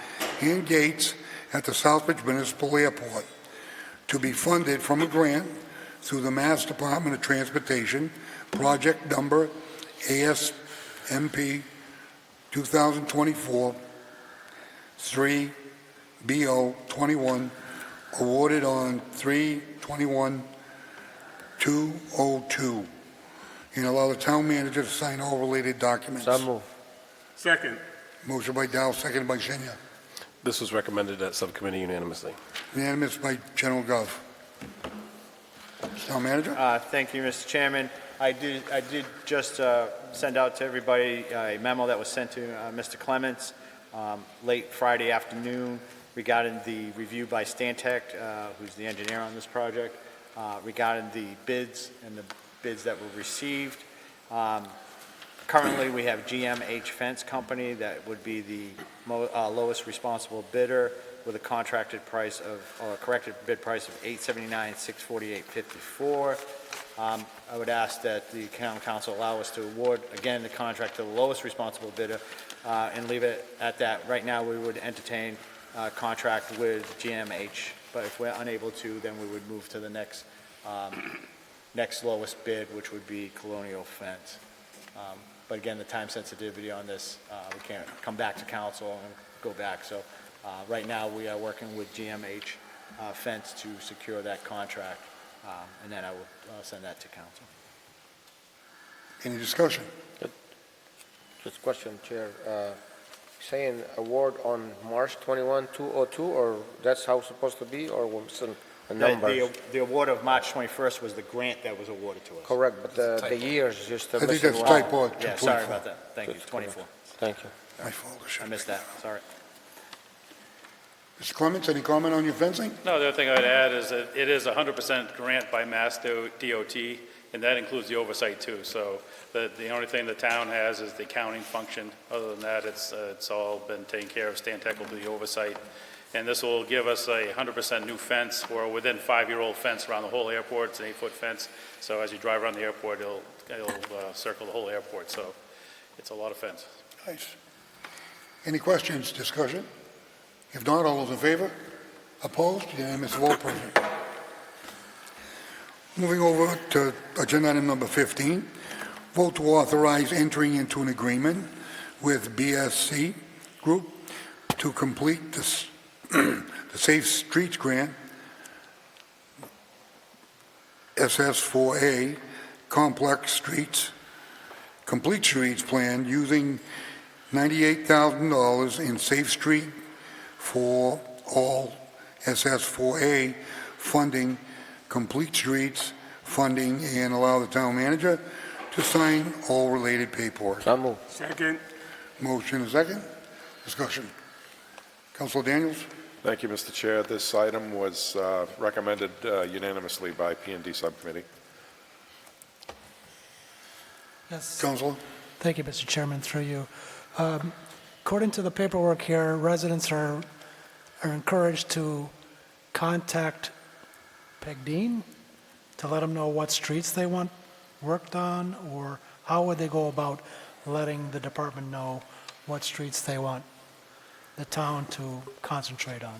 and gates at the Southbridge Municipal Airport to be funded from a grant through the Mass Department of Transportation, project number ASMP 2024 3BO21, awarded on 3/21/202, and allow the town manager to sign all related documents. So move. Second. Motion by Dow, seconded by Shenya. This was recommended at subcommittee unanimously. Unanimous by General Gov. Town manager? Thank you, Mr. Chairman. I did just send out to everybody a memo that was sent to Mr. Clements late Friday afternoon regarding the review by Stantec, who's the engineer on this project, regarding the bids and the bids that were received. Currently, we have GMH Fence Company that would be the lowest responsible bidder with a contracted price of, or a corrected bid price of $879,648.54. I would ask that the town council allow us to award, again, the contract to the lowest responsible bidder and leave it at that. Right now, we would entertain a contract with GMH, but if we're unable to, then we would move to the next lowest bid, which would be Colonial Fence. But again, the time sensitivity on this, we can't come back to council and go back. So right now, we are working with GMH Fence to secure that contract, and then I will send that to council. Any discussion? Just question, Chair. Saying award on March 21/202, or that's how it's supposed to be, or what's the number? The award of March 21st was the grant that was awarded to us. Correct, but the years just I think missing that's one. typo. Yeah, sorry about that. Thank you, 24. Thank you. My fault. I missed that, sorry. Mr. Clements, any comment on your fencing? No, the other thing I'd add is that it is 100% grant by Mass DOT, and that includes the oversight too. So the only thing the town has is the accounting function. Other than that, it's all been taken care of. Stan Tech will do the oversight. And this will give us a 100% new fence, or within 5-year-old fence around the whole airport. It's an 8-foot fence. So as you drive around the airport, it'll circle the whole airport. So it's a lot of fence. Nice. Any questions, discussion? If not, all those in favor? Opposed? Unanimous vote, President. Moving over to agenda item number 15, vote to authorize entering into an agreement with BSC Group to complete the Safe Streets Grant, SS4A, Complex Streets, Complete Streets Plan using $98,000 in Safe Street for all SS4A funding, Complete Streets funding, and allow the town manager to sign all related paperwork. Second. Motion is second. Discussion. Councilor Daniels? Thank you, Mr. Chair. This item was recommended unanimously by P&D Subcommittee. Yes. Councilor? Thank you, Mr. Chairman, through you. According to the paperwork here, residents are encouraged to contact Peg Dean to let them know what streets they want worked on, or how would they go about letting the department know what streets they want the town to concentrate on?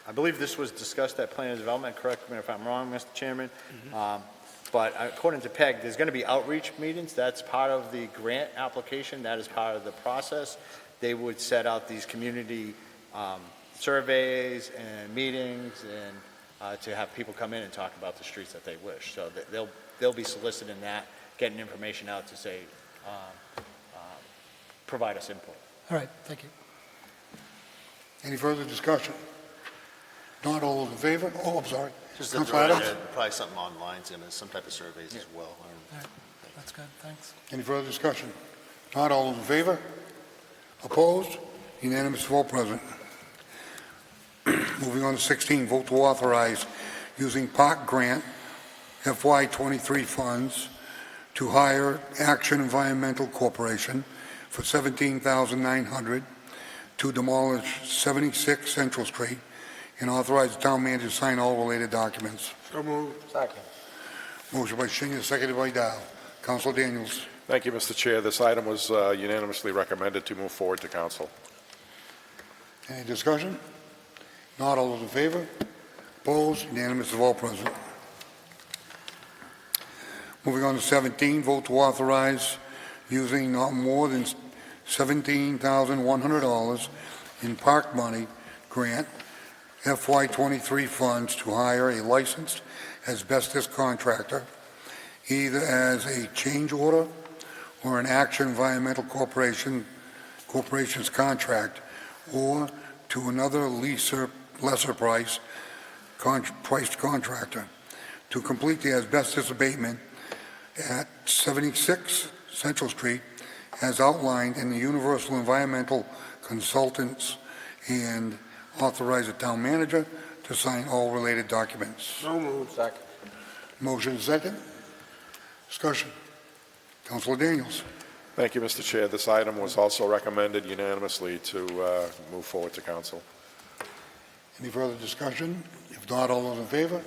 I believe this was discussed at Plan and Development, correct me if I'm wrong, Mr. Chairman. But according to PEG, there's going to be outreach meetings. That's part of the grant application. That is part of the process. They would set out these community surveys and meetings, and to have people come in and talk about the streets that they wish. So they'll be soliciting that, getting information out to say, provide us input. All right, thank you. Any further discussion? Not all those in favor? Oh, I'm sorry. Just to Councilor throw in Adams? there, probably something online, some type of surveys as well. All right, that's good, thanks. Any further discussion? Not all those in favor? Opposed? Unanimous vote, President. Moving on to 16, vote to authorize using Park Grant FY23 funds to hire Action Environmental Corporation for $17,900 to demolish 76 Central Street and authorize the town manager to sign all related documents. So moved. Second. Motion by Senior, seconded by Dow. Councilor Daniels. Thank you, Mr. Chair. This item was unanimously recommended to move forward to council. Any discussion? Not all those in favor? Opposed? Unanimous of all present. Moving on to 17, vote to authorize using not more than $17,100 in park money grant FY23 funds to hire a licensed asbestos contractor, either as a change order or an Action Environmental Corporation's contract, or to another lesser price priced contractor to complete the asbestos abatement at 76 Central Street as outlined in the Universal Environmental Consultants, and authorize the town manager to sign all related documents. So moved. Second. Motion second. Discussion. Councilor Daniels. Thank you, Mr. Chair. This item was also recommended unanimously to move forward to council. Any further discussion? If not, all those in favor?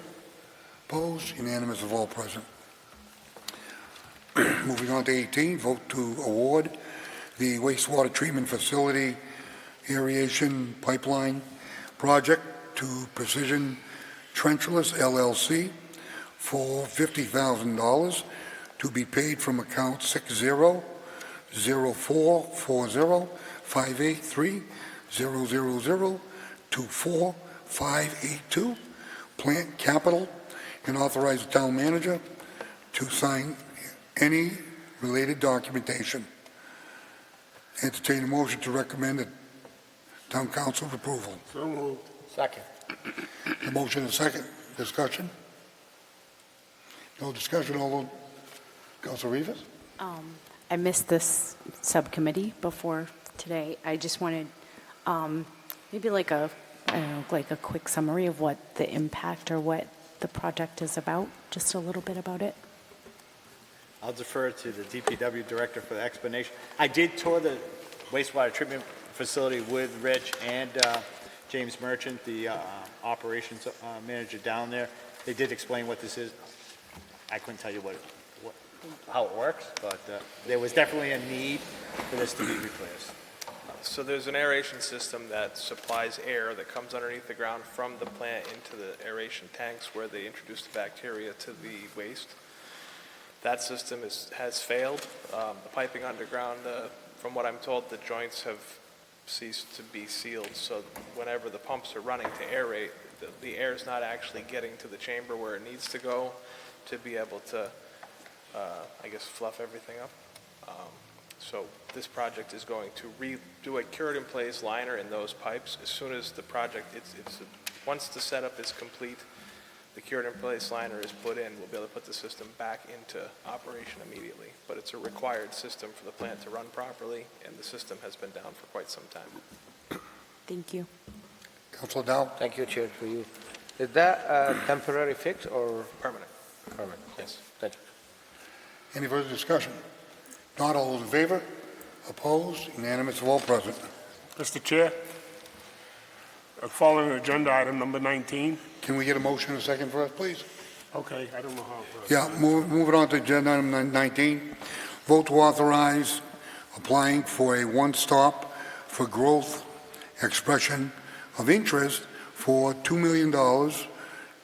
Opposed? Unanimous of all present. Moving on to 18, vote to award the wastewater treatment facility aeration pipeline project to Precision Trenchless LLC for $50,000 to be paid from account 60-0440-583-000-24582, plant capital, and authorize the town manager to sign any related documentation. Entertain a motion to recommend the town council's approval. So moved. Second. The motion is second. Discussion? No discussion, although, Councilor Rivas? I missed this subcommittee before today. I just wanted Maybe like a, I don't know, like a quick summary of what the impact or what the project is about, just a little bit about it. I'll defer to the DPW director for the explanation. I did tour the wastewater treatment facility with Rich and James Merchant, the operations manager down there. They did explain what this is. I couldn't tell you how it works, but there was definitely a need for this to be replaced. So there's an aeration system that supplies air that comes underneath the ground from the plant into the aeration tanks where they introduce the bacteria to the waste. That system has failed. The piping underground, from what I'm told, the joints have ceased to be sealed. So whenever the pumps are running to aerate, the air is not actually getting to the chamber where it needs to go to be able to, I guess, fluff everything up. So this project is going to do a cured-in-place liner in those pipes as soon as the project, once the setup is complete, the cured-in-place liner is put in, we'll be able to put the system back into operation immediately. But it's a required system for the plant to run properly, and the system has been down for quite some time. Thank you. Councilor Dow? Thank you, Chair, for you. Is that a temporary fix or? Permanent. Permanent, yes. Thank you. Any further discussion? Not all those in favor? Opposed? Unanimous of all present. Mr. Chair, following agenda item number 19. Can we get a motion and a second first, please? Okay, I don't know how. Yeah, move it on to agenda item 19. Vote to authorize applying for a one-stop for growth expression of interest for $2 million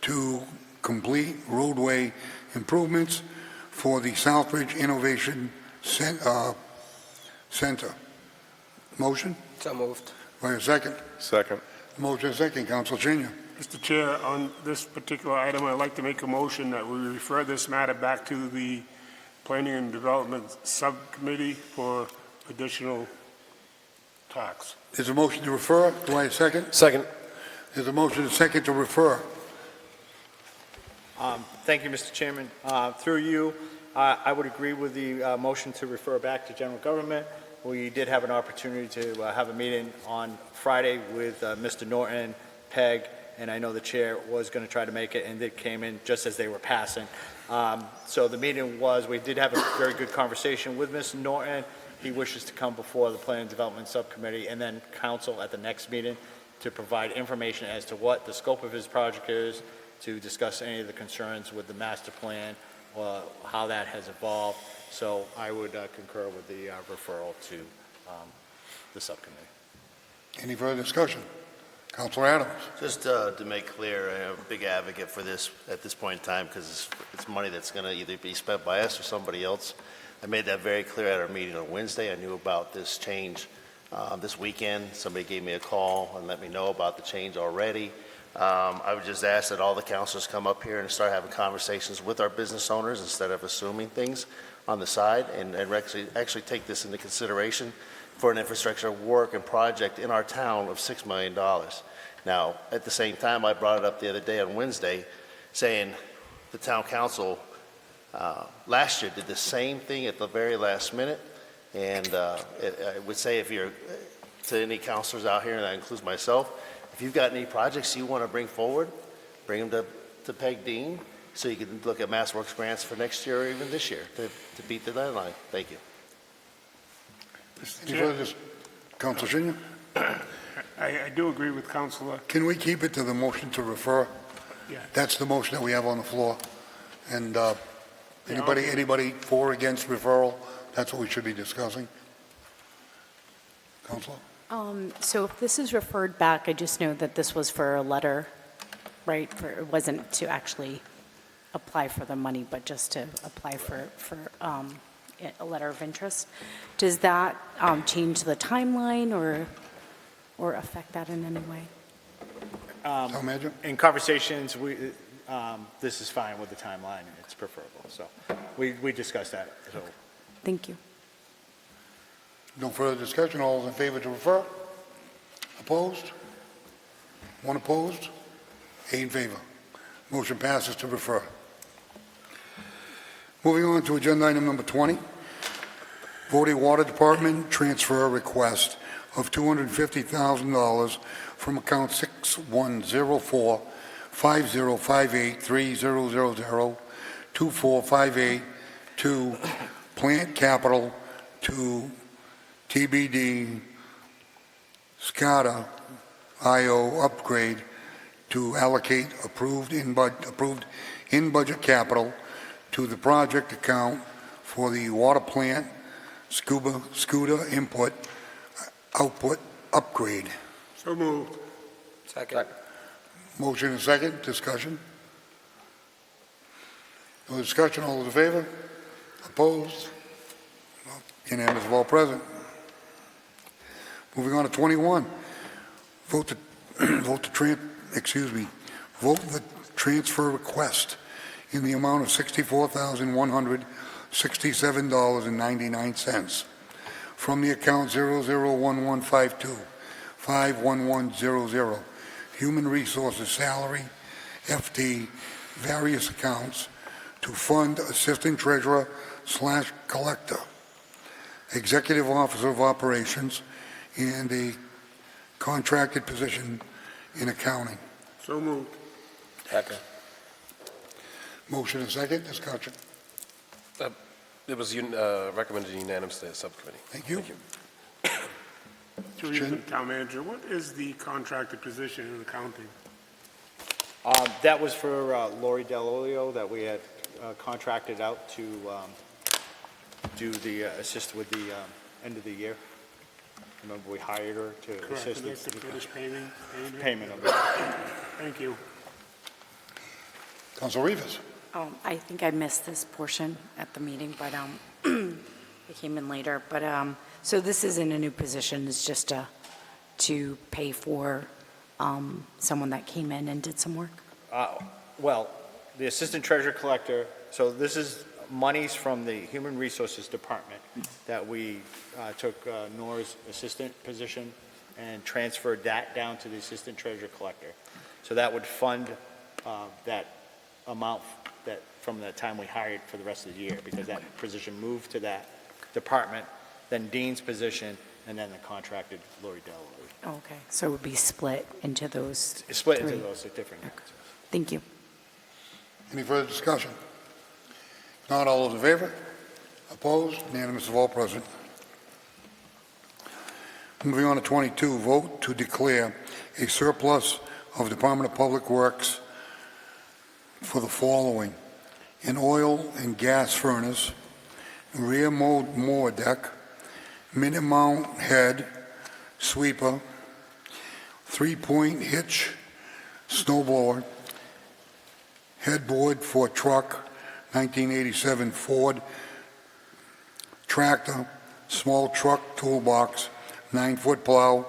to complete roadway improvements for the Southbridge Innovation Center. Motion? So moved. Wait a second. Second. Motion is second. Council Senior. Mr. Chair, on this particular item, I'd like to make a motion that we refer this matter back to the Planning and Development Subcommittee for additional talks. There's a motion to refer. Do I have a second? Second. There's a motion and a second to refer. Thank you, Mr. Chairman. Through you, I would agree with the motion to refer back to general government. We did have an opportunity to have a meeting on Friday with Mr. Norton, Peg, and I know the chair was going to try to make it, and it came in just as they were passing. So the meeting we did have a very good conversation with Mr. Norton. He wishes to come before the Planning and Development Subcommittee and then council at the next meeting to provide information as to what the scope of his project is, to discuss any of the concerns with the master plan, how that has evolved. So I would concur with the referral to the subcommittee. Any further discussion? Councilor Adams. Just to make clear, I'm a big advocate for this at this point in time because it's money that's going to either be spent by us or somebody else. I made that very clear at our meeting on Wednesday. I knew about this change this weekend. Somebody gave me a call and let me know about the change already. I would just ask that all the councilors come up here and start having conversations with our business owners instead of assuming things on the side and actually take this into consideration for an infrastructure work and project in our town of $6 million. Now, at the same time, I brought it up the other day on Wednesday saying the town council last year did the same thing at the very last minute. And I would say if you're, to any councilors out here, and that includes myself, if you've got any projects you want to bring forward, bring them to Peg Dean so you can look at MassWorks grants for next year or even this year to beat the deadline. Thank you. Any further Councilor Senior? I do agree with Councilor. Can we keep it to the motion to refer? Yeah. That's the motion that we have on the floor. And anybody for or against referral, that's what we should be discussing. Councilor? So if this is referred back, I just know that this was for a letter, right? It wasn't to actually apply for the money, but just to apply for a letter of interest. Does that change the timeline or affect that in any way? In conversations, this is fine with the timeline. It's preferable. So we discussed that. So. Thank you. No further discussion. All those in favor to refer? Opposed? One opposed? 8 in favor. Motion passes to refer. Moving on to agenda item number 20. Voting Water Department transfer request of $250,000 from account 6104-5058-3000-2458 to plant capital to TBD SCADA IO upgrade to allocate approved in budget capital to the project account for the water plant SCUDA output upgrade. So moved. Second. Motion and second, discussion. No discussion, all those in favor? Opposed? Unanimous of all present. Moving on to 21. Vote the transfer request in the amount of $64,167.99 from the account 001152-51100, Human Resources Salary, FT, various accounts, to fund Assistant Treasurer / Collector, Executive Officer of Operations, and a contracted position in accounting. So moved. Second. Motion and second, discussion. It was recommended unanimously at subcommittee. Thank you. To the town manager, what is the contracted position in accounting? That was for Lori Delolio that we had contracted out to do the assist with the end of the year. Remember, we hired her to Correct, assist and that's with the the British payment? payment of it. Thank you. Council Rivas. I think I missed this portion at the meeting, but I came in later. But so this isn't a new position, it's just to pay for someone that came in and did some work? Well, the assistant treasurer collector, so this is monies from the Human Resources Department that we took Nora's assistant position and transferred that down to the assistant treasurer collector. So that would fund that amount that from the time we hired for the rest of the year, because that position moved to that department, then Dean's position, and then the contracted Lori Delaware. Okay, so it would be split into those Split three. into those different. Thank you. Any further discussion? Not all those in favor? Opposed? Unanimous of all present. Moving on to 22, vote to declare a surplus of Department of Public Works for the following: an oil and gas furnace, rear mower deck, mid-mount head, sweeper, three-point hitch, snow blower, headboard for truck, 1987 Ford tractor, small truck toolbox, 9-foot plow,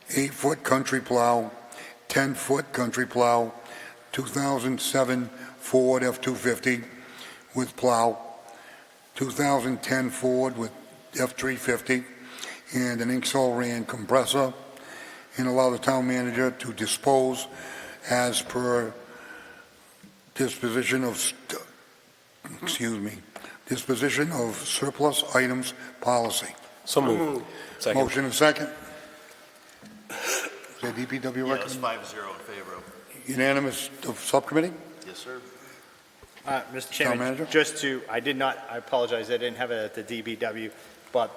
8-foot country plow, 10-foot country plow, 2007 Ford F-250 with plow, 2010 Ford with F-350, and an Ingersoll Rand compressor, and allow the town manager to dispose as per disposition of surplus items policy. So moved. Second. Motion and second. Is that DPW Yeah, it's recommend? 5-0 in favor of. Unanimous of subcommittee? Yes, sir. Mr. Chairman, Manager? I apologize, I didn't have it at the DBW, but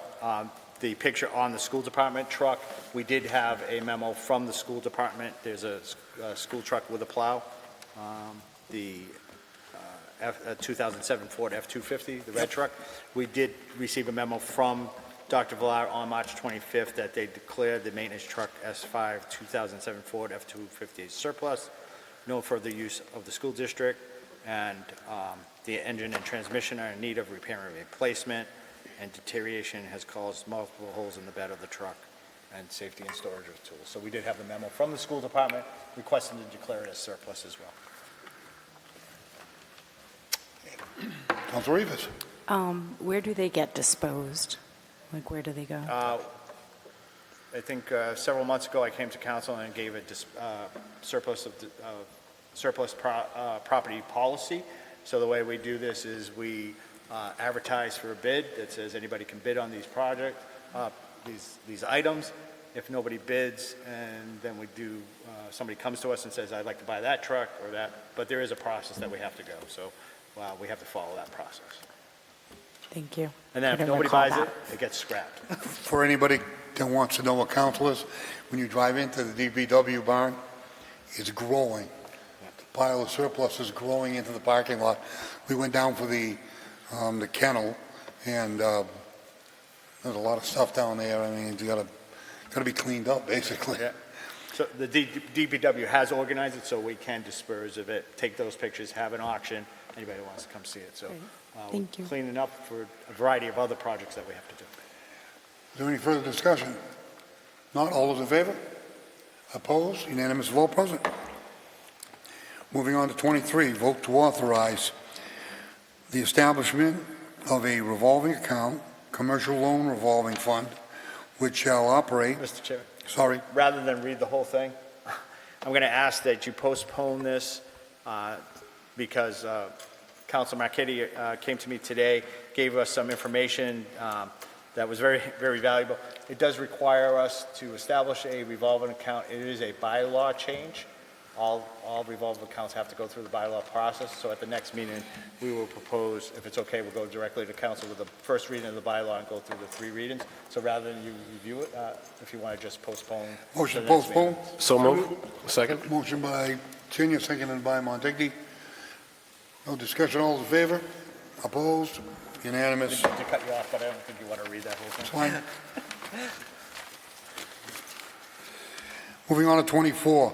the picture on the school department truck, we did have a memo from the school department. There's a school truck with a plow, the 2007 Ford F-250, the red truck. We did receive a memo from Dr. Villar on March 25th that they declared the maintenance truck S5 2007 Ford F-250 surplus, no further use of the school district, and the engine and transmission are in need of repair and replacement, and deterioration has caused multiple holes in the bed of the truck, and safety and storage of tools. So we did have the memo from the school department requesting to declare it as surplus as well. Council Rivas. Where do they get disposed? Like, where do they go? I think several months ago I came to council and gave a surplus property policy. So the way we do this is we advertise for a bid that says anybody can bid on these these items. If nobody bids, and then we do, somebody comes to us and says, I'd like to buy that truck or that, but there is a process that we have to go, so we have to follow that process. Thank you. And then if Couldn't nobody recall buys that. it, it gets scrapped. For anybody that wants to know what council is, when you drive into the DPW barn, it's growing. The pile of surplus is growing into the parking lot. We went down for the kennel, and there's a lot of stuff down there. I mean, you gotta be cleaned up, basically. Yeah. So the DPW has organized it so we can dispose of it, take those pictures, have an auction, anybody who wants to come see it. So Thank you. we're cleaning up for a variety of other projects that we have to do. Is there any further discussion? Not, all those in favor? Opposed? Unanimous vote present. Moving on to 23, vote to authorize the establishment of a revolving account, commercial loan revolving fund, which shall operate, Mr. Chairman, sorry, rather than read the whole thing, I'm going to ask that you postpone this because Councilor Marchetti came to me today, gave us some information that was very, very valuable. It does require us to establish a revolving account. It is a bylaw change. All revolving accounts have to go through the bylaw process. So at the next meeting, we will propose, if it's okay, we'll go directly to council with the first reading of the bylaw and go through the 3 readings. So rather than you review it, if you want to just postpone. motion to to the next postpone. meeting. So move. Second? Motion by Senior, seconded by Montigny. No discussion, all those in favor? Opposed? Unanimous. To cut you off, but I don't think you want to read that whole thing. Fine. Moving on to 24,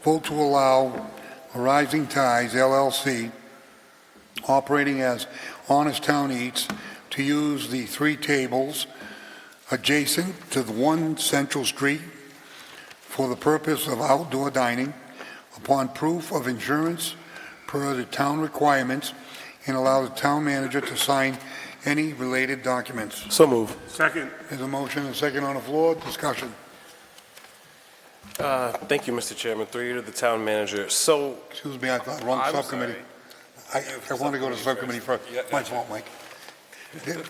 vote to allow Rising Ties LLC, operating as Honest Town Eats, to use the 3 tables adjacent to the 1 Central Street for the purpose of outdoor dining upon proof of insurance per the town requirements, and allow the town manager to sign any related documents. So move. Second. There's a motion and a second on the floor. Discussion. Thank you, Mr. Chairman. Through you to the town manager. So, Excuse me, I thought wrong I'm subcommittee. I want to go to subcommittee first. My fault, Mike.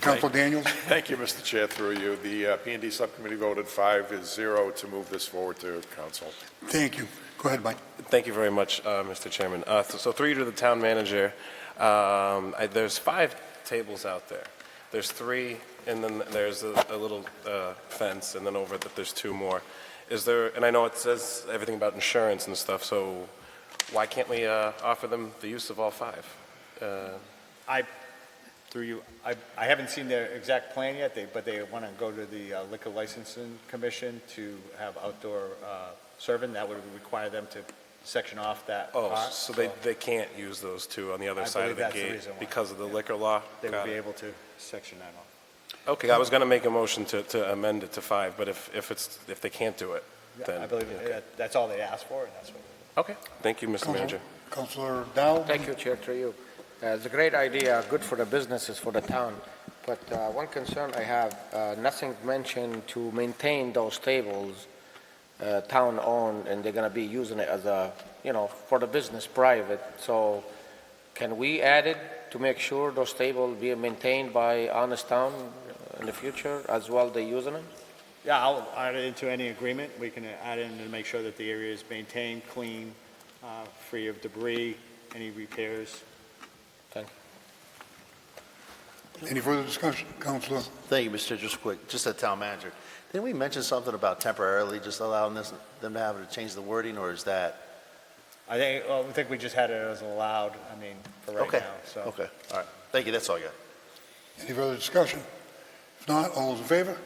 Council Daniels? Thank you, Mr. Chair, through you. The P&D Subcommittee voted 5-0 to move this forward to council. Thank you. Go ahead, Mike. thank you very much, Mr. Chairman. So through you to the town manager, there's 5 tables out there. There's 3, and then there's a little fence, and then over that there's 2 more. Is there, and I know it says everything about insurance and stuff, so why can't we offer them the use of all 5? Through you, I haven't seen their exact plan yet, but they want to go to the Liquor Licensing Commission to have outdoor serving. That would require them to section off that Oh, part. so they can't use those 2 on the other I side believe of the that's the gate reason why. because of the liquor law? They would Got be it. able to section that off. Okay, I was going to make a motion to amend it to 5, but if they can't do it, then... I believe that's all they asked for, and that's what. Okay, thank you, Mr. Manager. Councilor Dow? Thank you, Chair, through you. It's a great idea, good for the businesses, for the town. But one concern I have, nothing mentioned to maintain those tables, town-owned, and they're going to be using it as a, for the business private. So can we add it to make sure those tables be maintained by Honest Town in the future as well they're using them? Yeah, I'll add it into any agreement. We can add in to make sure that the area is maintained, clean, free of debris, any repairs. Thank you. Any further discussion? Councilor? Thank you, Mr. Chair. Just quick, just the town manager. Didn't we mention something about temporarily just allowing them to have to change the wording, or is that? I think we just had it as allowed, for right Okay. now, so. Okay, all right. Thank you, that's all I got. Any further discussion? If not, all those in favor?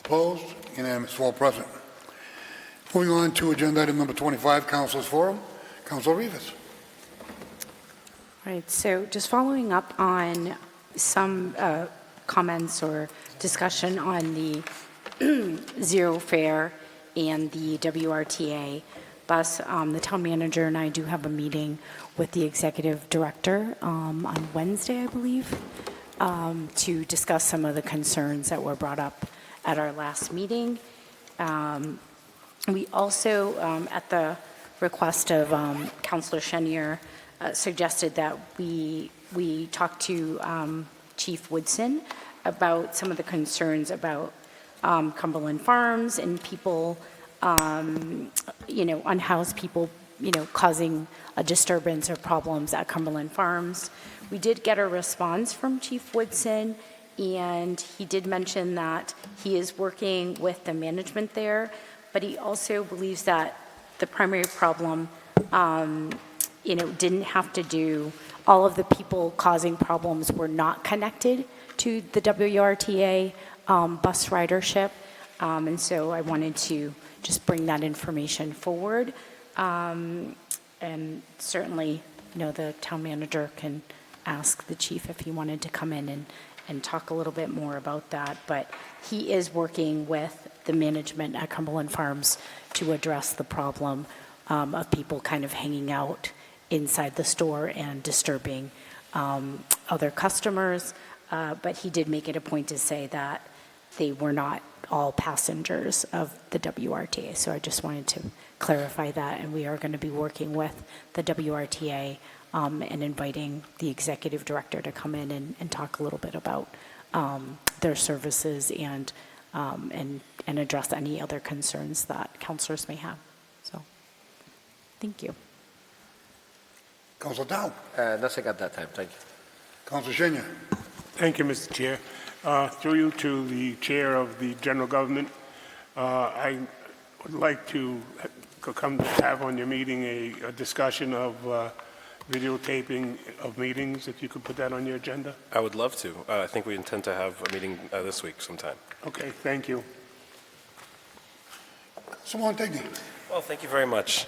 Opposed? Unanimous, all present. Moving on to agenda item number 25, Councilors Forum. Councilor Rivas. All right, so just following up on some comments or discussion on the zero fare and the WRTA bus, the town manager and I do have a meeting with the executive director on Wednesday, I believe, to discuss some of the concerns that were brought up at our last meeting. We also, at the request of Councilor Chenier, suggested that we talk to Chief Woodson about some of the concerns about Cumberland Farms and people, unhoused people, causing a disturbance or problems at Cumberland Farms. We did get a response from Chief Woodson, and he did mention that he is working with the management there, but he also believes that the primary problem, didn't have to do, all of the people causing problems were not connected to the WRTA bus ridership. And so I wanted to just bring that information forward. And certainly, the town manager can ask the chief if he wanted to come in and talk a little bit more about that. But he is working with the management at Cumberland Farms to address the problem of people kind of hanging out inside the store and disturbing other customers. But he did make it a point to say that they were not all passengers of the WRTA. So I just wanted to clarify that. And we are going to be working with the WRTA and inviting the executive director to come in and talk a little bit about their services and address any other concerns that councilors may have. So, thank you. Councilor Dow. Nothing at that time, thank you. Councilor Senior. Thank you, Mr. Chair. Through you to the Chair of the General Government, I would like to come to have on your meeting a discussion of videotaping of meetings, if you could put that on your agenda. I would love to. I think we intend to have a meeting this week sometime. Okay, thank you. Councilor Montigny. Well, thank you very much.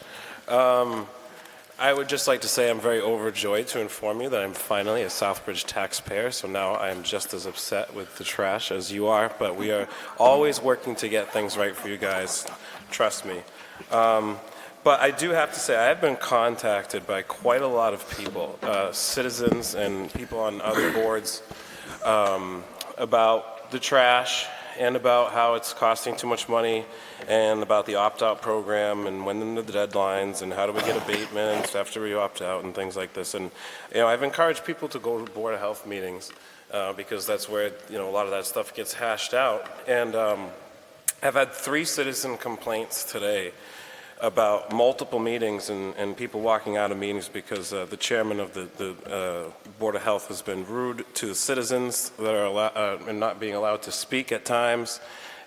I would just like to say I'm very overjoyed to inform you that I'm finally a Southbridge taxpayer, so now I am just as upset with the trash as you are, but we are always working to get things right for you guys. Trust me. But I do have to say, I have been contacted by quite a lot of people, citizens and people on other boards, about the trash and about how it's costing too much money and about the opt-out program and when are the deadlines and how do we get abatements after we opt out and things like this. And, I've encouraged people to go to Board of Health meetings because that's where, a lot of that stuff gets hashed out. And I've had 3 citizen complaints today about multiple meetings and people walking out of meetings because the chairman of the Board of Health has been rude to the citizens that are and not being allowed to speak at times.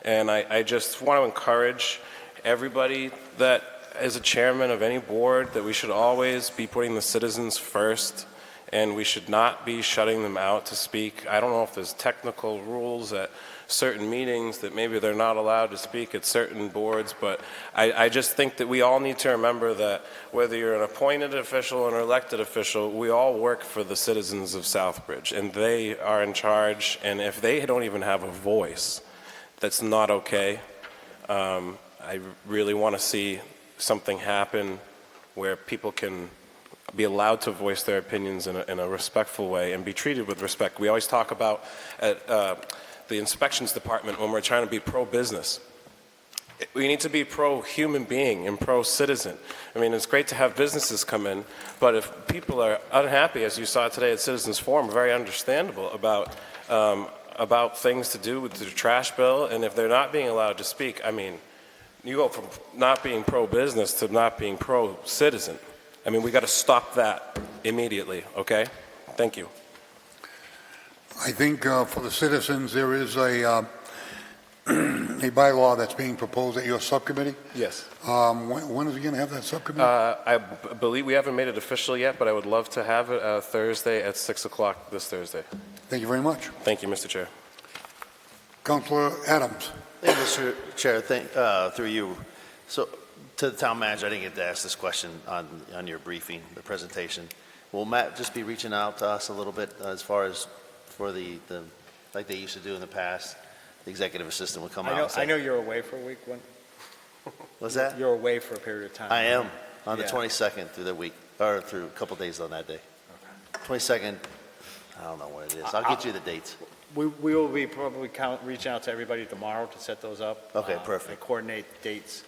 And I just want to encourage everybody that is a chairman of any board that we should always be putting the citizens first and we should not be shutting them out to speak. I don't know if there's technical rules at certain meetings that maybe they're not allowed to speak at certain boards, but I just think that we all need to remember that whether you're an appointed official or an elected official, we all work for the citizens of Southbridge, and they are in charge, and if they don't even have a voice, that's not okay. I really want to see something happen where people can be allowed to voice their opinions in a respectful way and be treated with respect. We always talk about at the inspections department when we're trying to be pro-business. We need to be pro-human being and pro-citizen. I mean, it's great to have businesses come in, but if people are unhappy, as you saw today at Citizens Forum, very understandable about things to do with the trash bill, and if they're not being allowed to speak, I mean, you go from not being pro-business to not being pro-citizen. I mean, we got to stop that immediately, okay? Thank you. I think for the citizens, there is a bylaw that's being proposed at your subcommittee. Yes. When is he going to have that subcommittee? I believe we haven't made it official yet, but I would love to have it Thursday at 6 o'clock this Thursday. Thank you very much. Thank you, Mr. Chair. Councilor Adams. Thank you, Mr. Chair. Through you. So, to the town manager, I didn't get to ask this question on your briefing, the presentation. Will Matt just be reaching out to us a little bit as far as for the like they used to do in the past? The executive assistant would come out and say, I know you're away for a week. What's that? You're away for a period of time. I am on the 22nd through the week, or through a couple days on that day. Okay. 22nd, I don't know what it is. I'll get you the dates. We will be probably reaching out to everybody tomorrow to set those up. Okay, perfect. And coordinate dates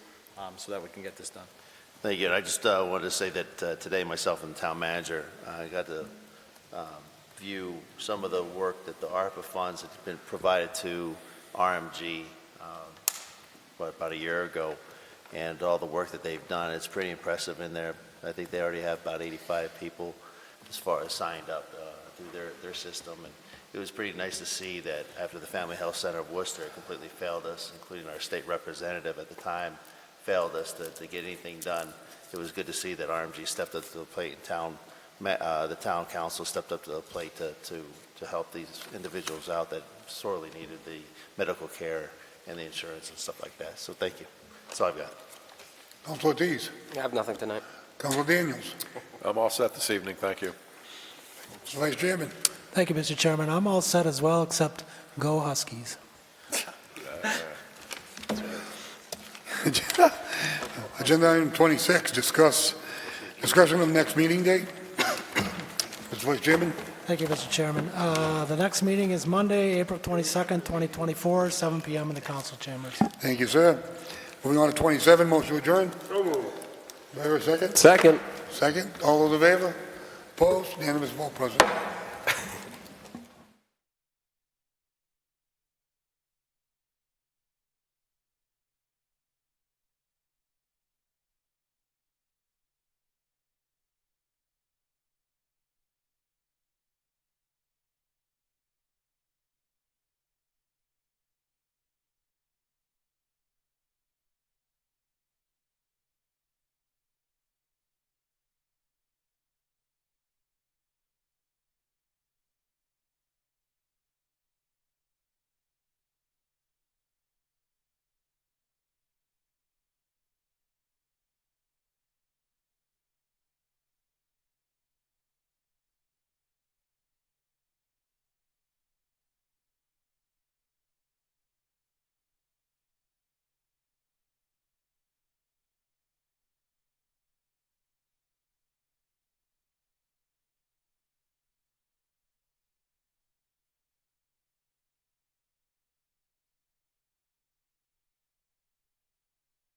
so that we can get this done. Thank you. And I just wanted to say that today, myself and the town manager, I got to view some of the work that the ARPA funds have been provided to RMG about a year ago, and all the work that they've done, it's pretty impressive in there. I think they already have about 85 people as far as signed up through their system, and it was pretty nice to see that after the Family Health Center of Worcester completely failed us, including our state representative at the time, failed us to get anything done. It was good to see that RMG stepped up to the plate and the town council stepped up to the plate to help these individuals out that sorely needed the medical care and the insurance and stuff like that. So thank you. That's all I've got. Councilor Ortiz. I have nothing tonight. Councilor Daniels. I'm all set this evening, thank you. Mr. Vice Chairman. Thank you, Mr. Chairman. I'm all set as well, except go Huskies. Agenda item 26, discussion of the next meeting date. Mr. Vice Chairman. Thank you, Mr. Chairman. The next meeting is Monday, April 22nd, 2024, 7 p.m. in the council chambers. Thank you, sir. Moving on to 27, motion to adjourn. So moved. Do I hear a second? Second. Second. All those in favor? Opposed? Unanimous vote, President.